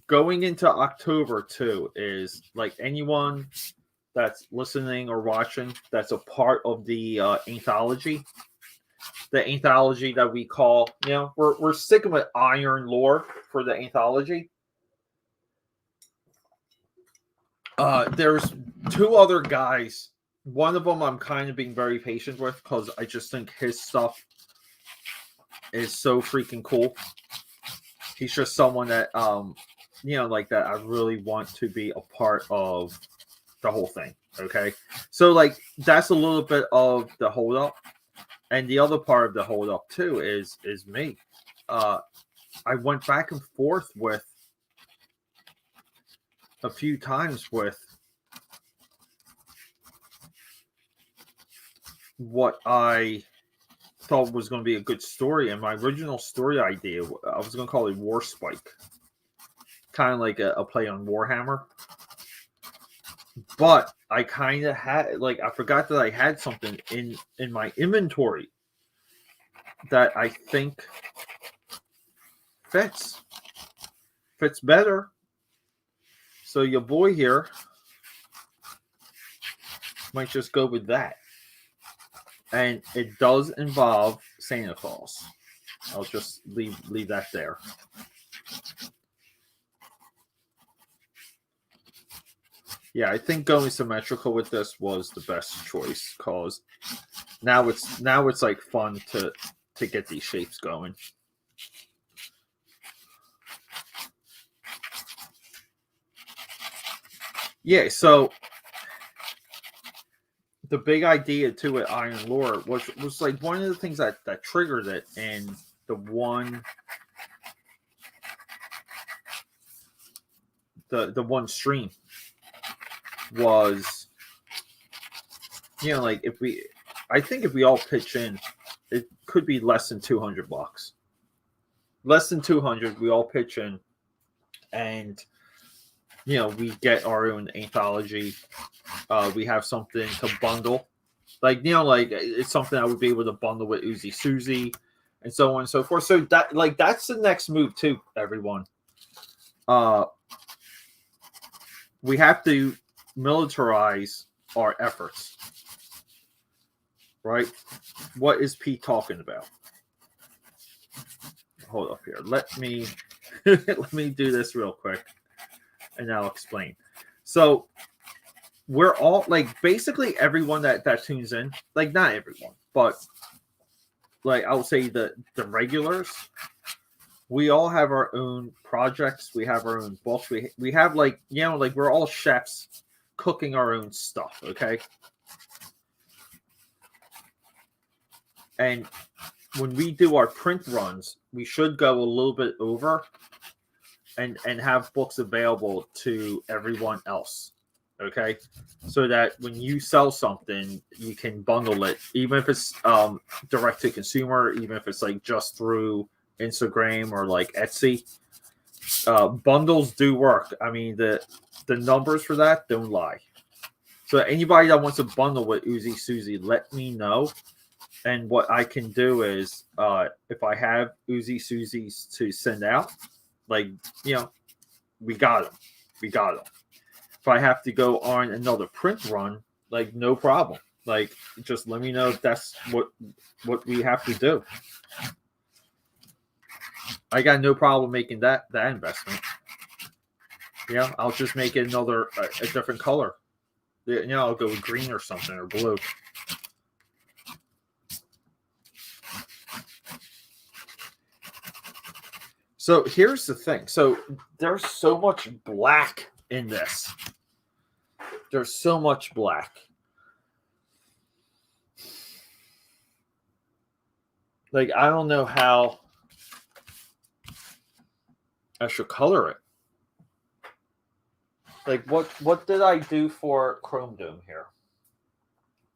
going into October too is like anyone that's listening or watching that's a part of the anthology. The anthology that we call, we're sticking with Iron Lore for the anthology. There's two other guys. One of them I'm kind of being very patient with because I just think his stuff is so freaking cool. He's just someone that, like that I really want to be a part of the whole thing. Okay. So like, that's a little bit of the hold up. And the other part of the hold up too is me. I went back and forth with a few times with what I thought was going to be a good story. And my original story idea, I was going to call it War Spike. Kind of like a play on Warhammer. But I kind of had, like, I forgot that I had something in my inventory that I think fits better. So your boy here might just go with that. And it does involve Santa Claus. I'll just leave that there. Yeah, I think going symmetrical with this was the best choice because now it's like fun to get these shapes going. Yeah, so the big idea too at Iron Lore was like one of the things that triggered it, and the one stream was, like I think if we all pitch in, it could be less than $200. Less than 200, we all pitch in, and we get our own anthology. We have something to bundle, like it's something I would be able to bundle with OOZE Susie, and so on and so forth. So that's the next move too, everyone. We have to militarize our efforts, right? What is Pete talking about? Hold up here. Let me do this real quick, and I'll explain. So we're all like basically everyone that tunes in, like not everyone, but like I would say the regulars. We all have our own projects. We have our own books. We have like we're all chefs cooking our own stuff. Okay. And when we do our print runs, we should go a little bit over and have books available to everyone else. Okay. So that when you sell something, you can bundle it, even if it's direct to consumer, even if it's like just through Instagram or like Etsy. Bundles do work. I mean, the numbers for that don't lie. So anybody that wants to bundle with OOZE Susie, let me know. And what I can do is, if I have Uzi Suzies to send out, like, we got them. We got them. If I have to go on another print run, like, no problem. Like, just let me know if that's what we have to do. I got no problem making that investment. I'll just make it a different color. I'll go with green or something, or blue. So here's the thing. So there's so much black in this. There's so much black. Like, I don't know how I should color it. Like, what did I do for Chrome Dome here?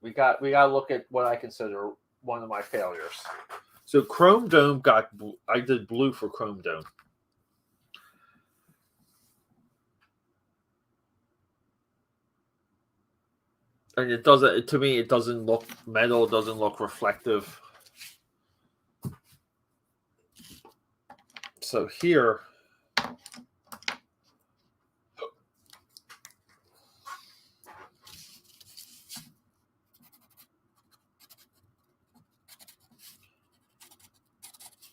We got to look at what I consider one of my failures. So Chrome Dome I did blue for Chrome Dome. And to me, it doesn't look metal, it doesn't look reflective. So here,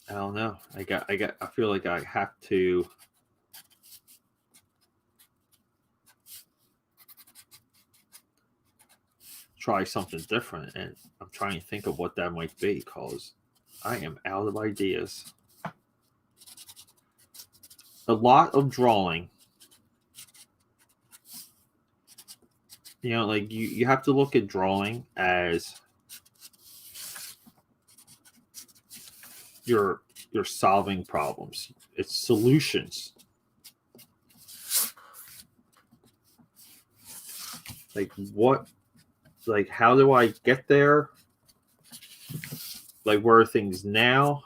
I don't know. I feel like I have to try something different, and I'm trying to think of what that might be because I am out of ideas. A lot of drawing. Like you have to look at drawing as you're solving problems. It's solutions. Like how do I get there? Like, where are things now?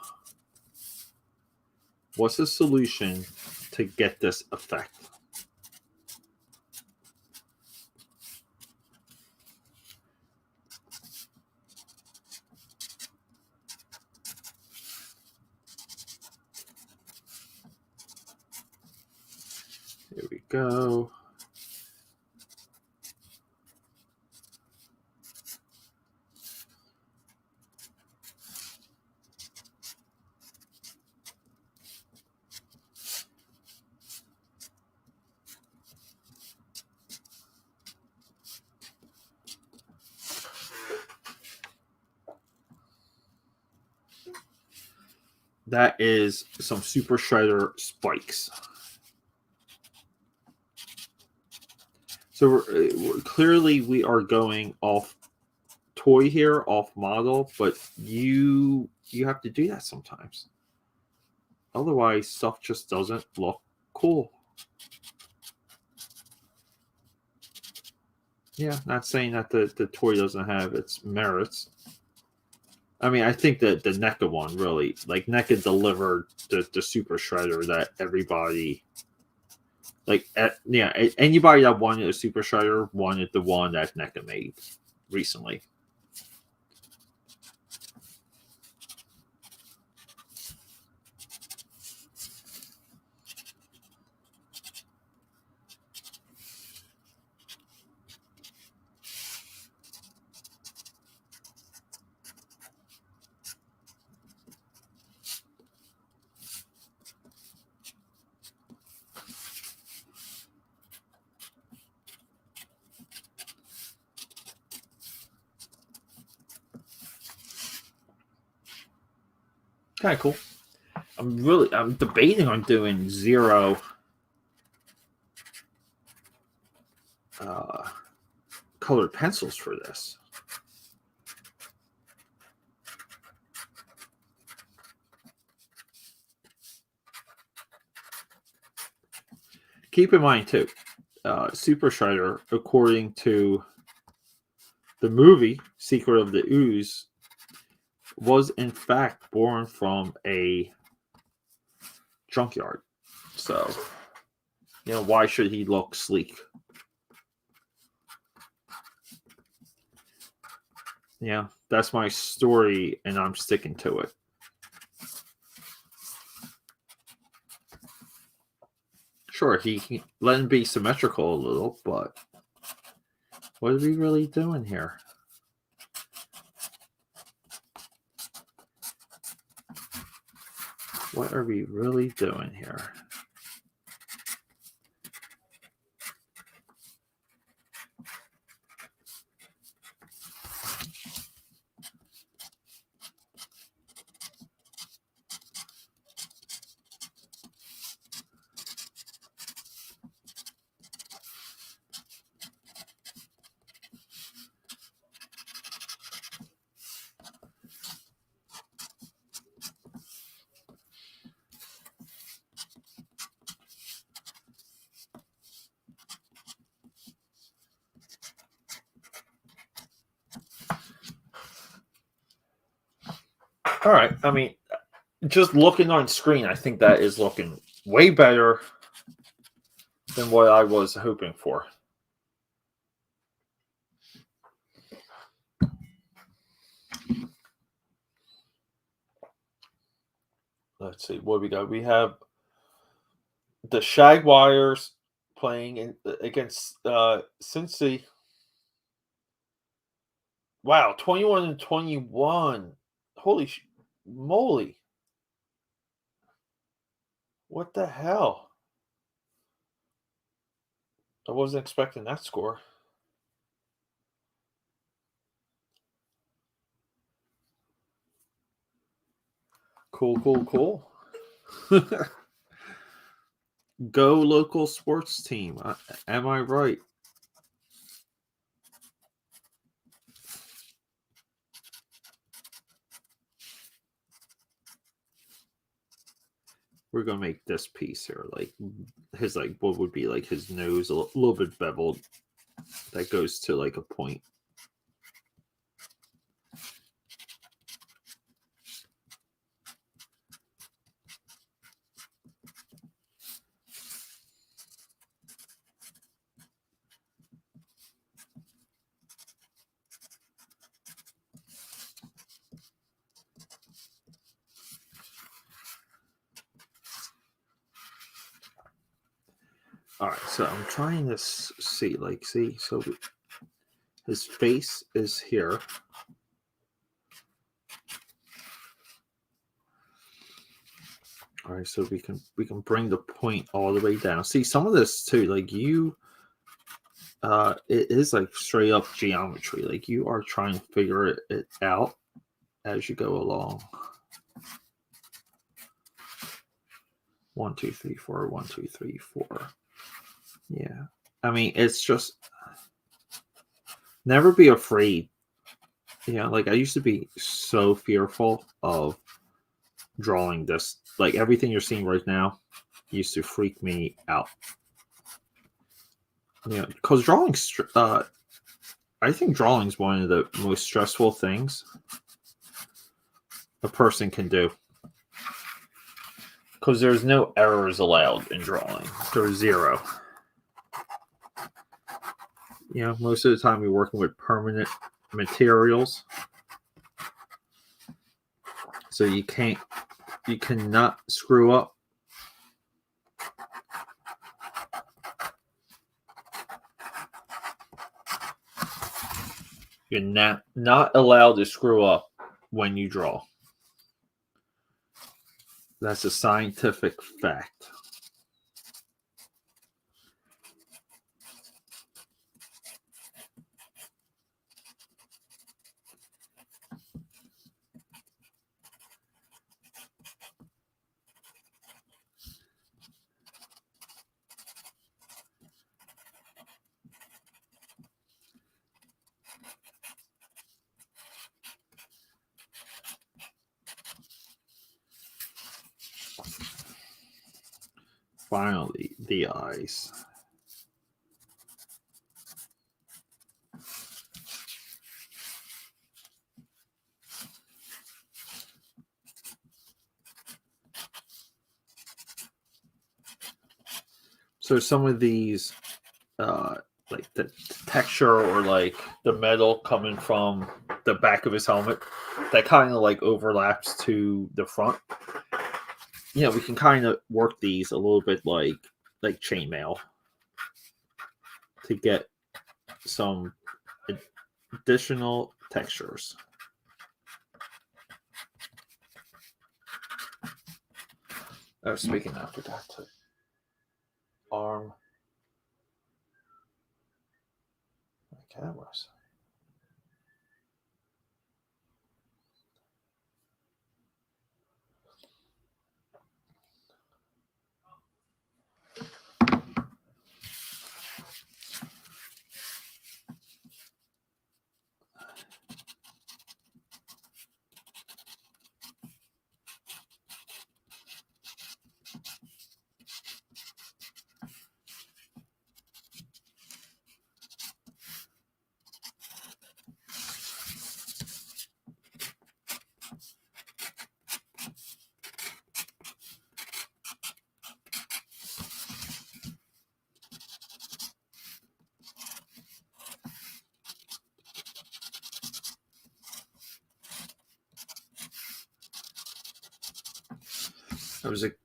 What's the solution to get this effect? Here we go. That is some Super Shredder spikes. So clearly we are going off toy here, off model, but you have to do that sometimes. Otherwise, stuff just doesn't look cool. Yeah, not saying that the toy doesn't have its merits. I mean, I think that the NECA one really, like, NECA delivered the Super Shredder that everybody, anybody that wanted a Super Shredder wanted the one that NECA made recently. Kind of cool. I'm debating on doing 0 colored pencils for this. Keep in mind too, Super Shredder, according to the movie Secret of the Ooze, was in fact born from a junkyard. So, why should he look sleek? Yeah, that's my story, and I'm sticking to it. Sure, he can let him be symmetrical a little, but what are we really doing here? What are we really doing here? All right. I mean, just looking on screen, I think that is looking way better than what I was hoping for. Let's see what we got. We have the Jaguars playing against Cincy. Wow, 21-21. Holy moly. What the hell? I wasn't expecting that score. Cool. Go local sports team. Am I right? We're gonna make this piece here, like his, like what would be like his nose a little bit beveled. That goes to like a point. All right, so I'm trying to see, like, so his face is here. All right, so we can bring the point all the way down. See, some of this too, like it is like straight up geometry. Like you are trying to figure it out as you go along. 1, 2, 3, 4. 1, 2, 3, 4. Yeah, I mean, it's just never be afraid. Yeah, like I used to be so fearful of drawing this. Like everything you're seeing right now used to freak me out. Yeah, because drawing, I think drawing is one of the most stressful things a person can do. Because there's no errors allowed in drawing. There's zero. You know, most of the time you're working with permanent materials. So you cannot screw up. You're not allowed to screw up when you draw. That's a scientific fact. Finally, the eyes. So some of these, like the texture or like the metal coming from the back of his helmet that kind of like overlaps to the front. You know, we can kind of work these a little bit like chainmail to get some additional textures. Oh, speaking of, I forgot to arm my cameras.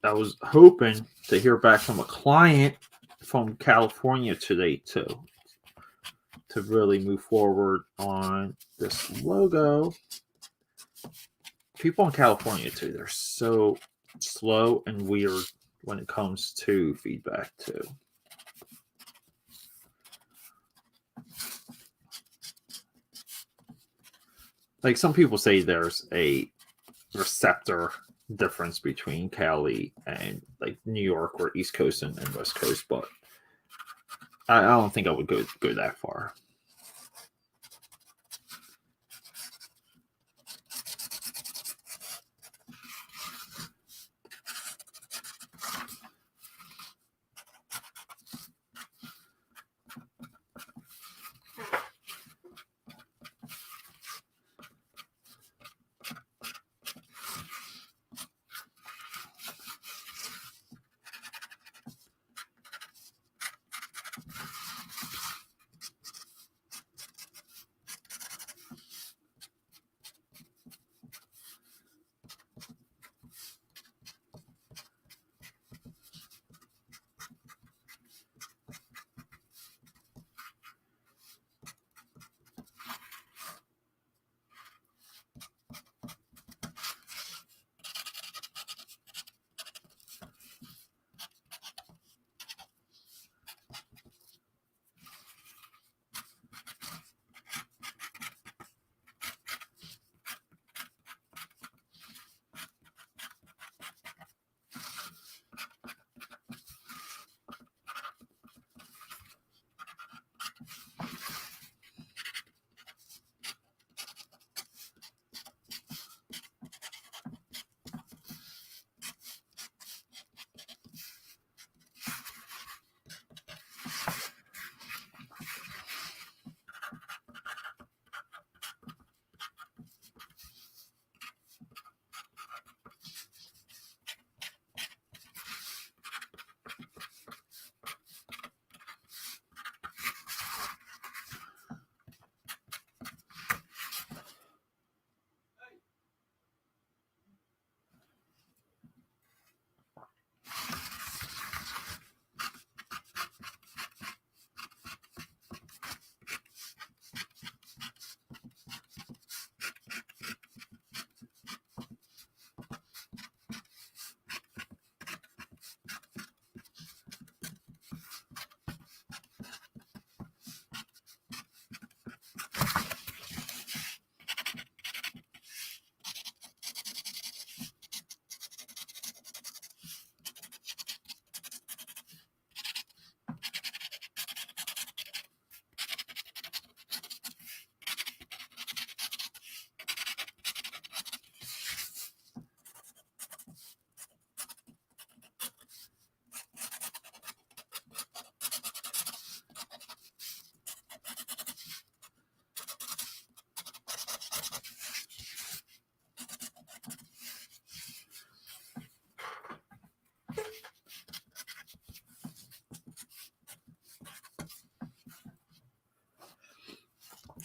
I was hoping to hear back from a client from California today too, to really move forward on this logo. People in California too, they're so slow and weird when it comes to feedback too. Like some people say there's a receptor difference between Cali and like New York or East Coast and West Coast, but I don't think I would go that far.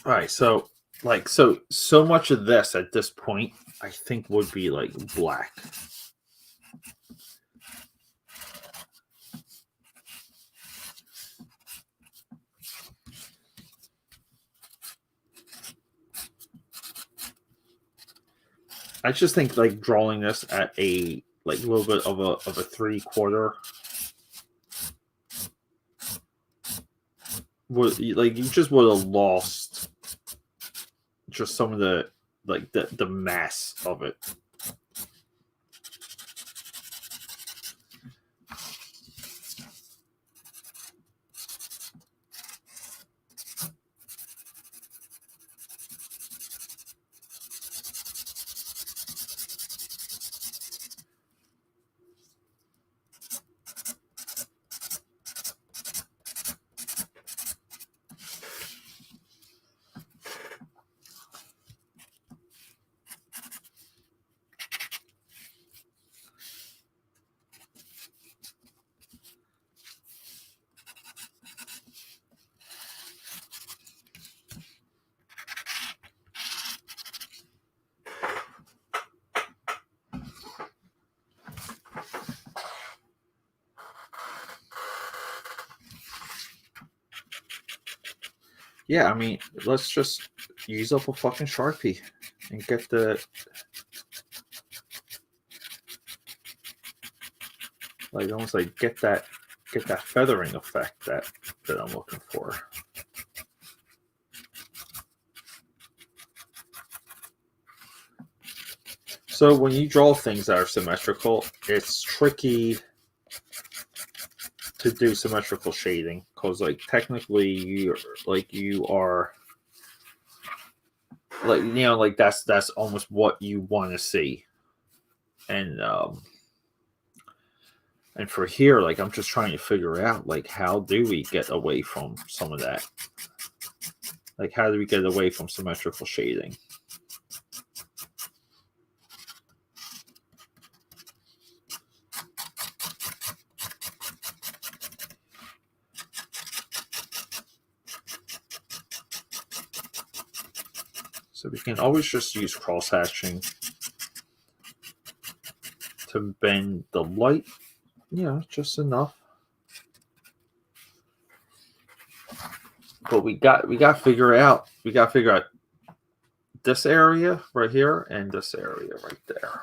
All right, so like so much of this at this point, I think would be like black. I just think like drawing this at a like little bit of a 3/4 would like you just would have lost just some of the like the mass of it. Yeah, I mean, let's just use up a fucking Sharpie and get the like almost like get that feathering effect that I'm looking for. So when you draw things that are symmetrical, it's tricky to do symmetrical shading because like technically you are like like that's almost what you want to see. And for here, like I'm just trying to figure out like how do we get away from some of that? Like how do we get away from symmetrical shading? So we can always just use cross-hatching to bend the light, just enough. But we got to figure out this area right here and this area right there.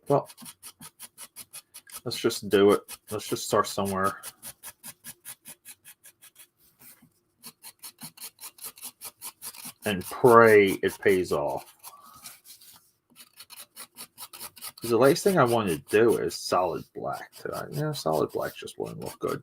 Well, let's just do it. Let's just start somewhere. And pray it pays off. Because the last thing I want to do is solid black. Solid black just wouldn't look good.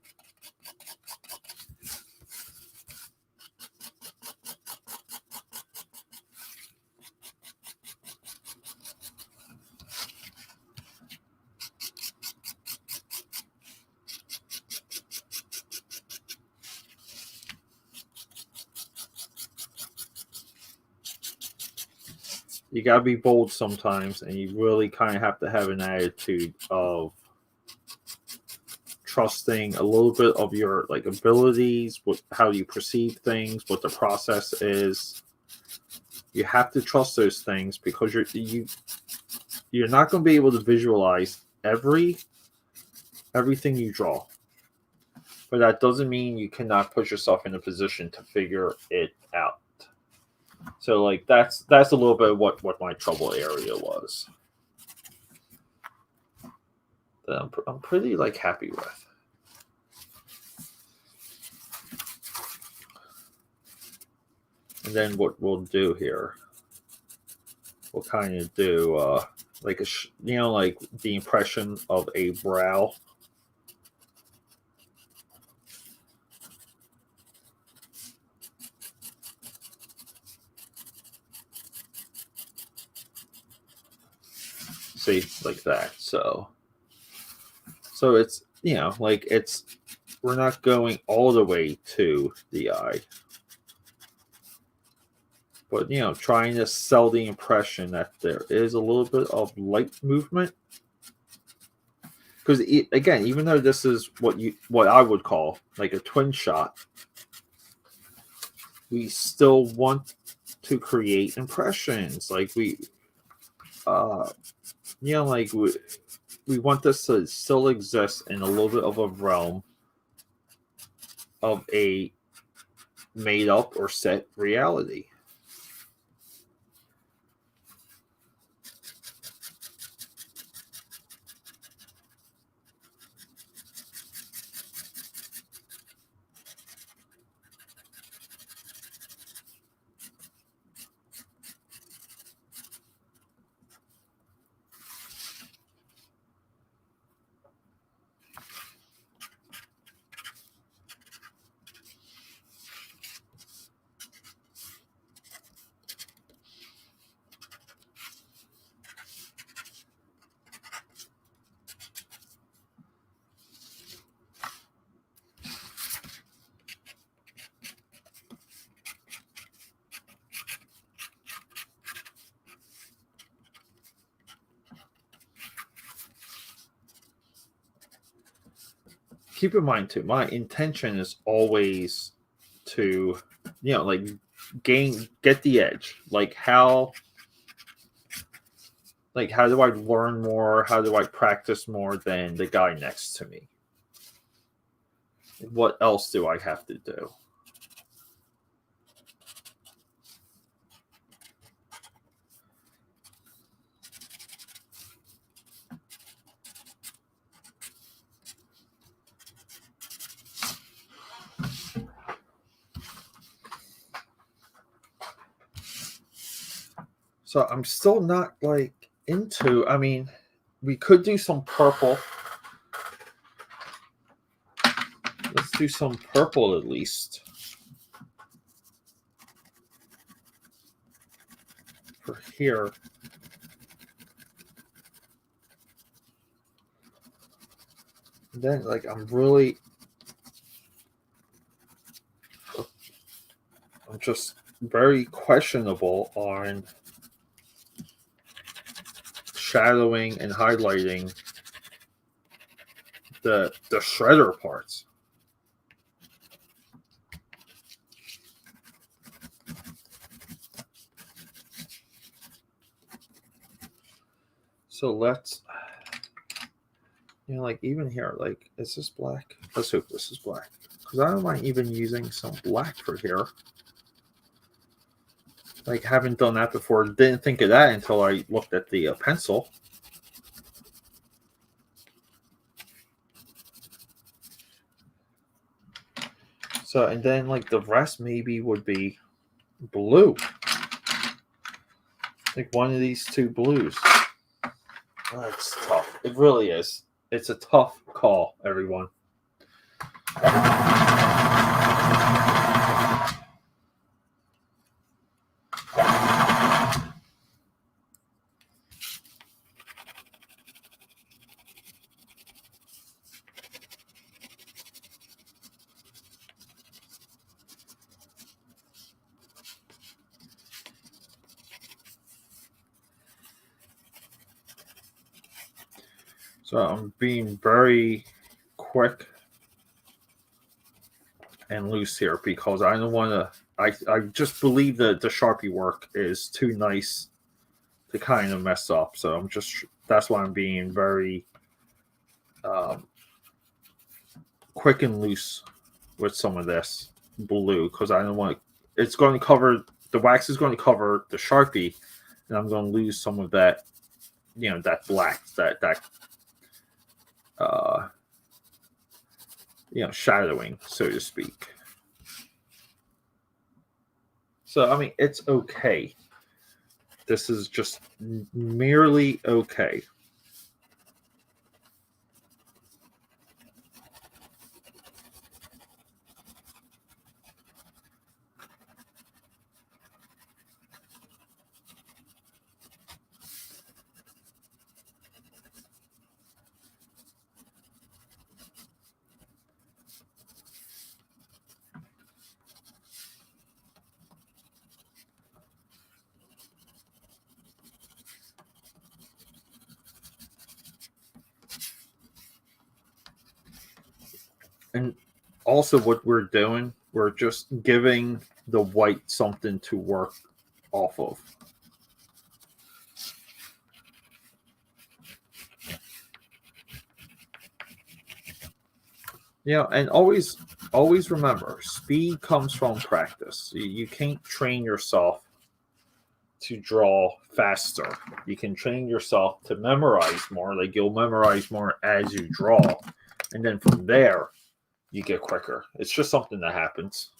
You gotta be bold sometimes, and you really kind of have to have an attitude of trusting a little bit of your like abilities, how you perceive things, what the process is. You have to trust those things because you're not going to be able to visualize everything you draw. But that doesn't mean you cannot put yourself in a position to figure it out. So like that's a little bit of what my trouble area was. That I'm pretty like happy with. And then what we'll do here, we'll kind of do like like the impression of a brow. See, like that. So it's, you know, like we're not going all the way to the eye, but, you know, trying to sell the impression that there is a little bit of light movement. Because again, even though this is what I would call like a twin shot, we still want to create impressions. Like we like we want this to still exist in a little bit of a realm of a made up or set reality. Keep in mind too, my intention is always to, you know, like get the edge. Like how do I learn more? How do I practice more than the guy next to me? What else do I have to do? So I'm still not like into, I mean, we could do some purple. Let's do some purple at least. For here. And then like I'm just very questionable on shadowing and highlighting the shredder parts. So let's, you know, like even here, like, is this black? Let's hope this is black, because I don't mind even using some black for here. Like, haven't done that before. Didn't think of that until I looked at the pencil. So, and then like the rest maybe would be blue. Like one of these two blues. Oh, it's tough. It really is. It's a tough call, everyone. So I'm being very quick and loose here because I don't want to. I just believe that the Sharpie work is too nice to kind of mess up. So I'm just, that's why I'm being very quick and loose with some of this blue, because I don't want to, it's going to cover, the wax is going to cover the Sharpie, and I'm going to lose some of that, you know, that black, that you know, shadowing, so to speak. So, I mean, it's okay. This is just merely okay. And also what we're doing, we're just giving the white something to work off of. And always remember, speed comes from practice. You can't train yourself to draw faster. You can train yourself to memorize more. Like, you'll memorize more as you draw, and then from there you get quicker. It's just something that happens.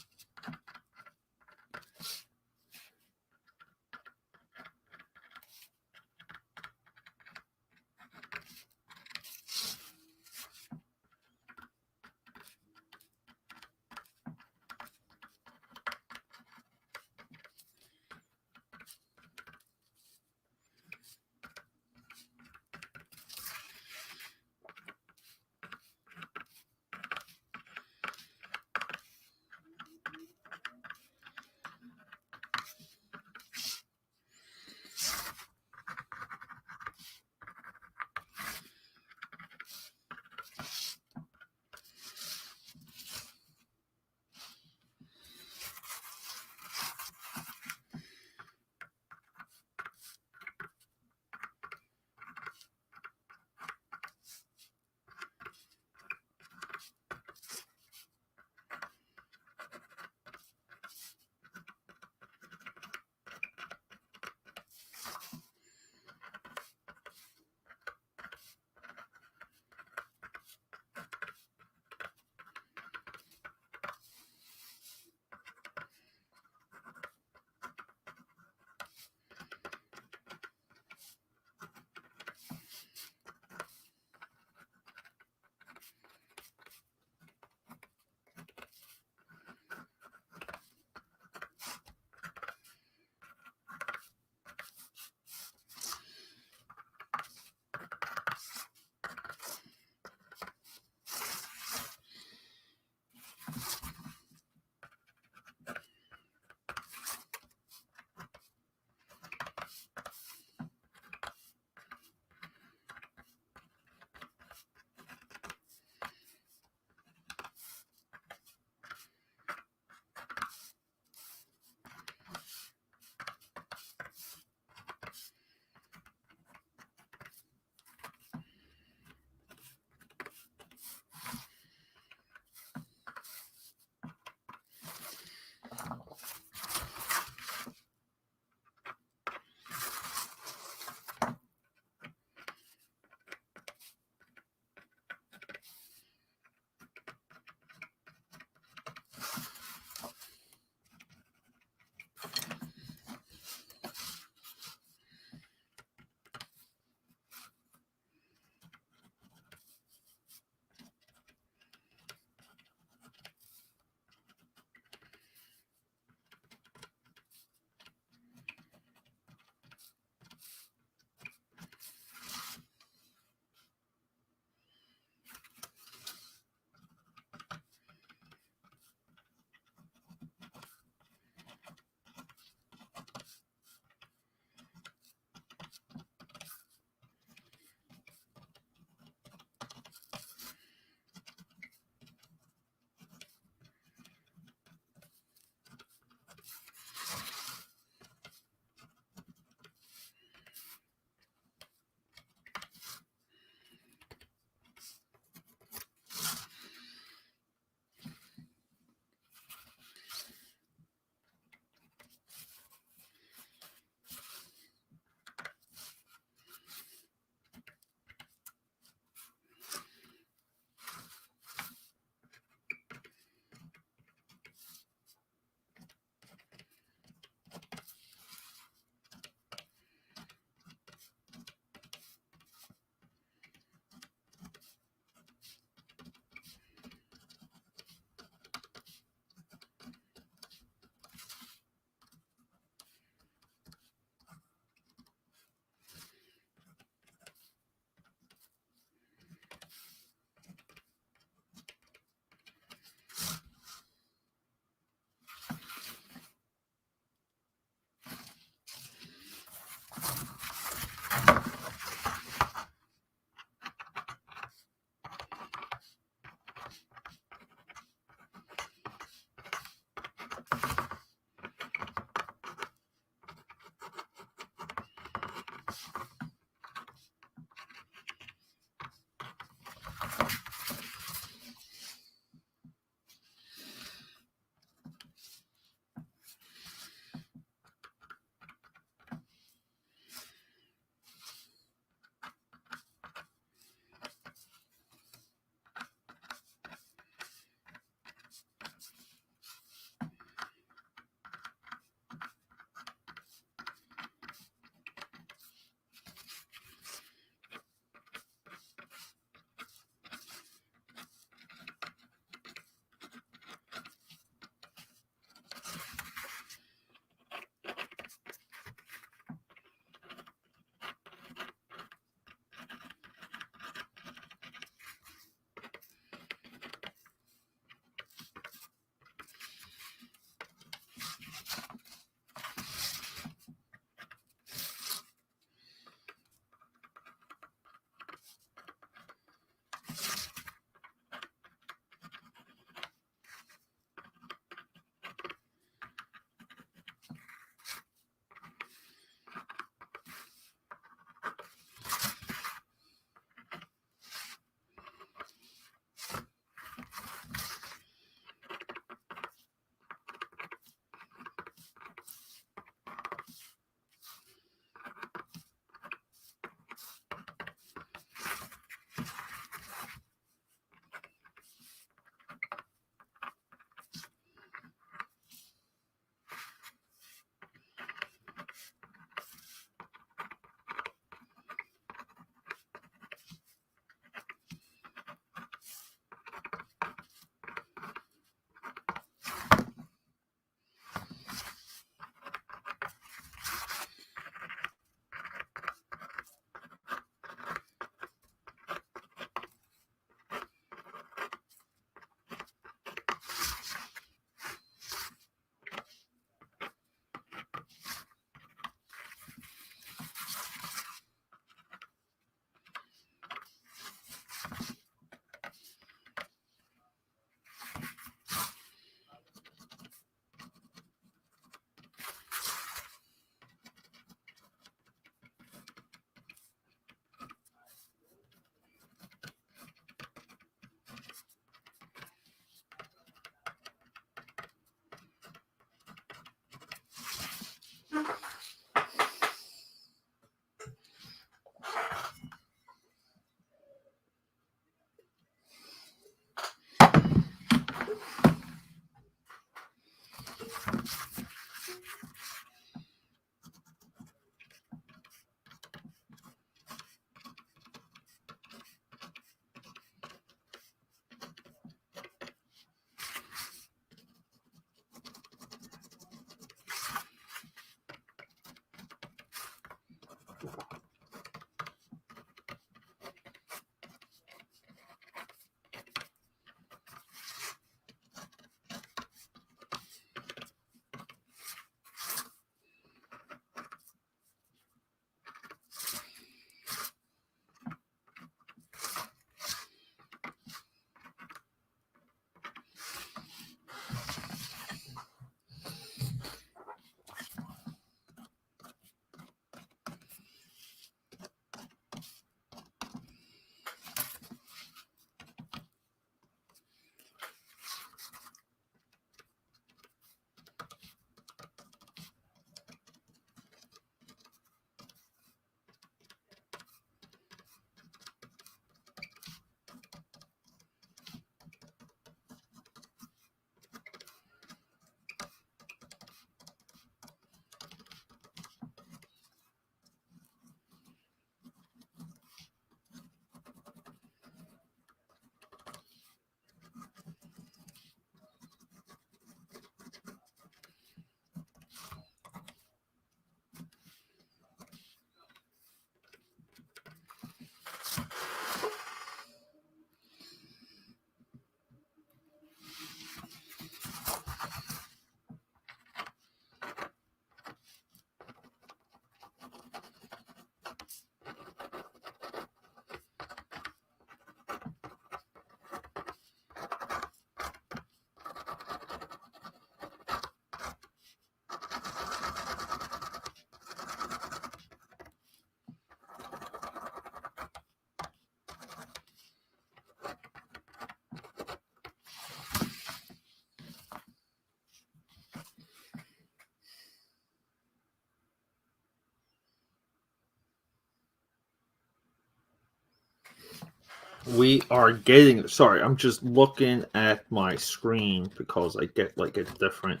We are getting, sorry, I'm just looking at my screen because I get like a different,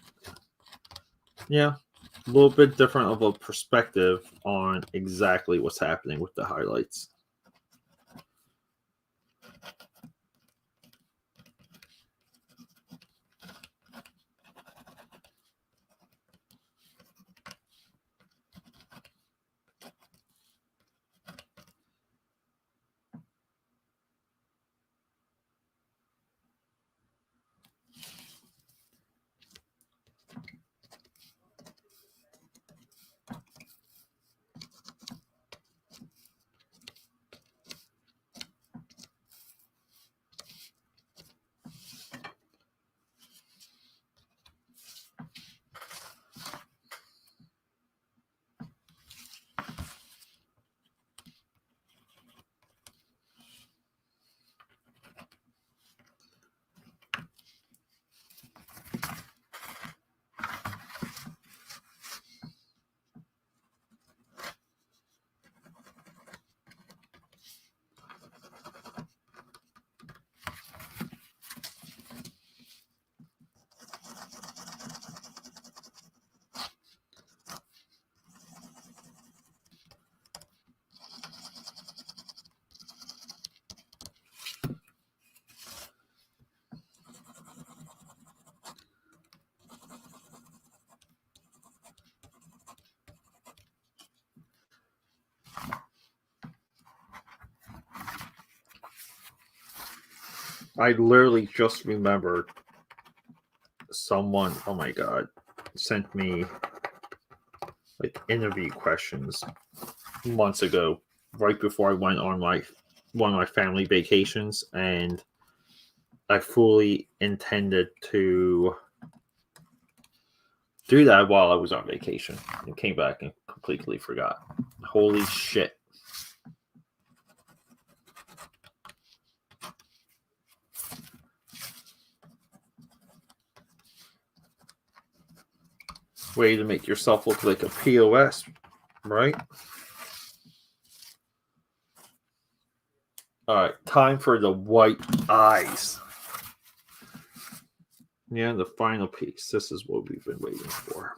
a little bit different of a perspective on exactly what's happening with the highlights. I literally just remembered someone, oh my god, sent me like interview questions months ago, right before I went on one of my family vacations, and I fully intended to do that while I was on vacation and came back and completely forgot. Holy shit. Way to make yourself look like a POS, right? All right, time for the white eyes. Yeah, the final piece. This is what we've been waiting for.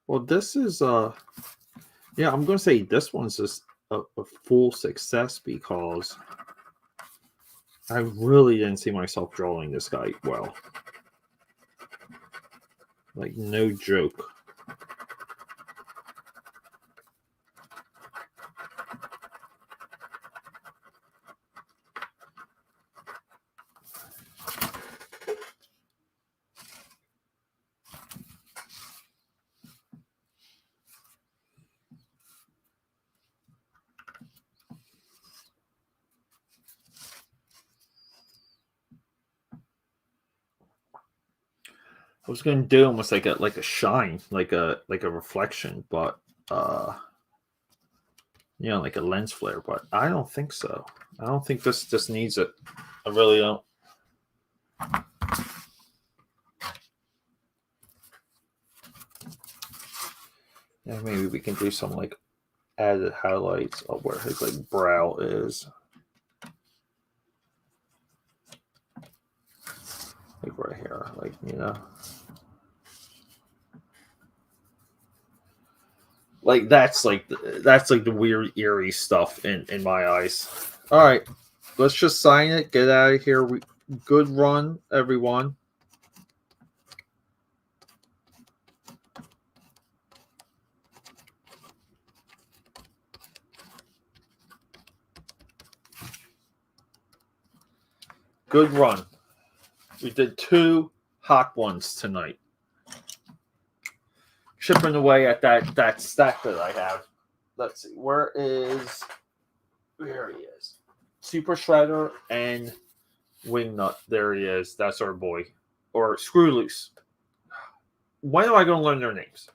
Well, this is I'm gonna say this one's just a full success because I really didn't see myself drawing this guy well. Like, no joke. I was gonna do almost like a shine, like a reflection, but like a lens flare, but I don't think so. I don't think this needs it. I really don't. Yeah, maybe we can do some like added highlights of where his like brow is. Like right here, like, you know. Like that's like the weird eerie stuff in my eyes. All right, let's just sign it. Get out of here. Good run, everyone. Good run. We did 2 hot ones tonight. Chipping away at that stack that I have. Let's see. Where he is. Super Shredder and Wingnut. There he is. That's our boy. Or Screw Loose. When am I going to learn their names?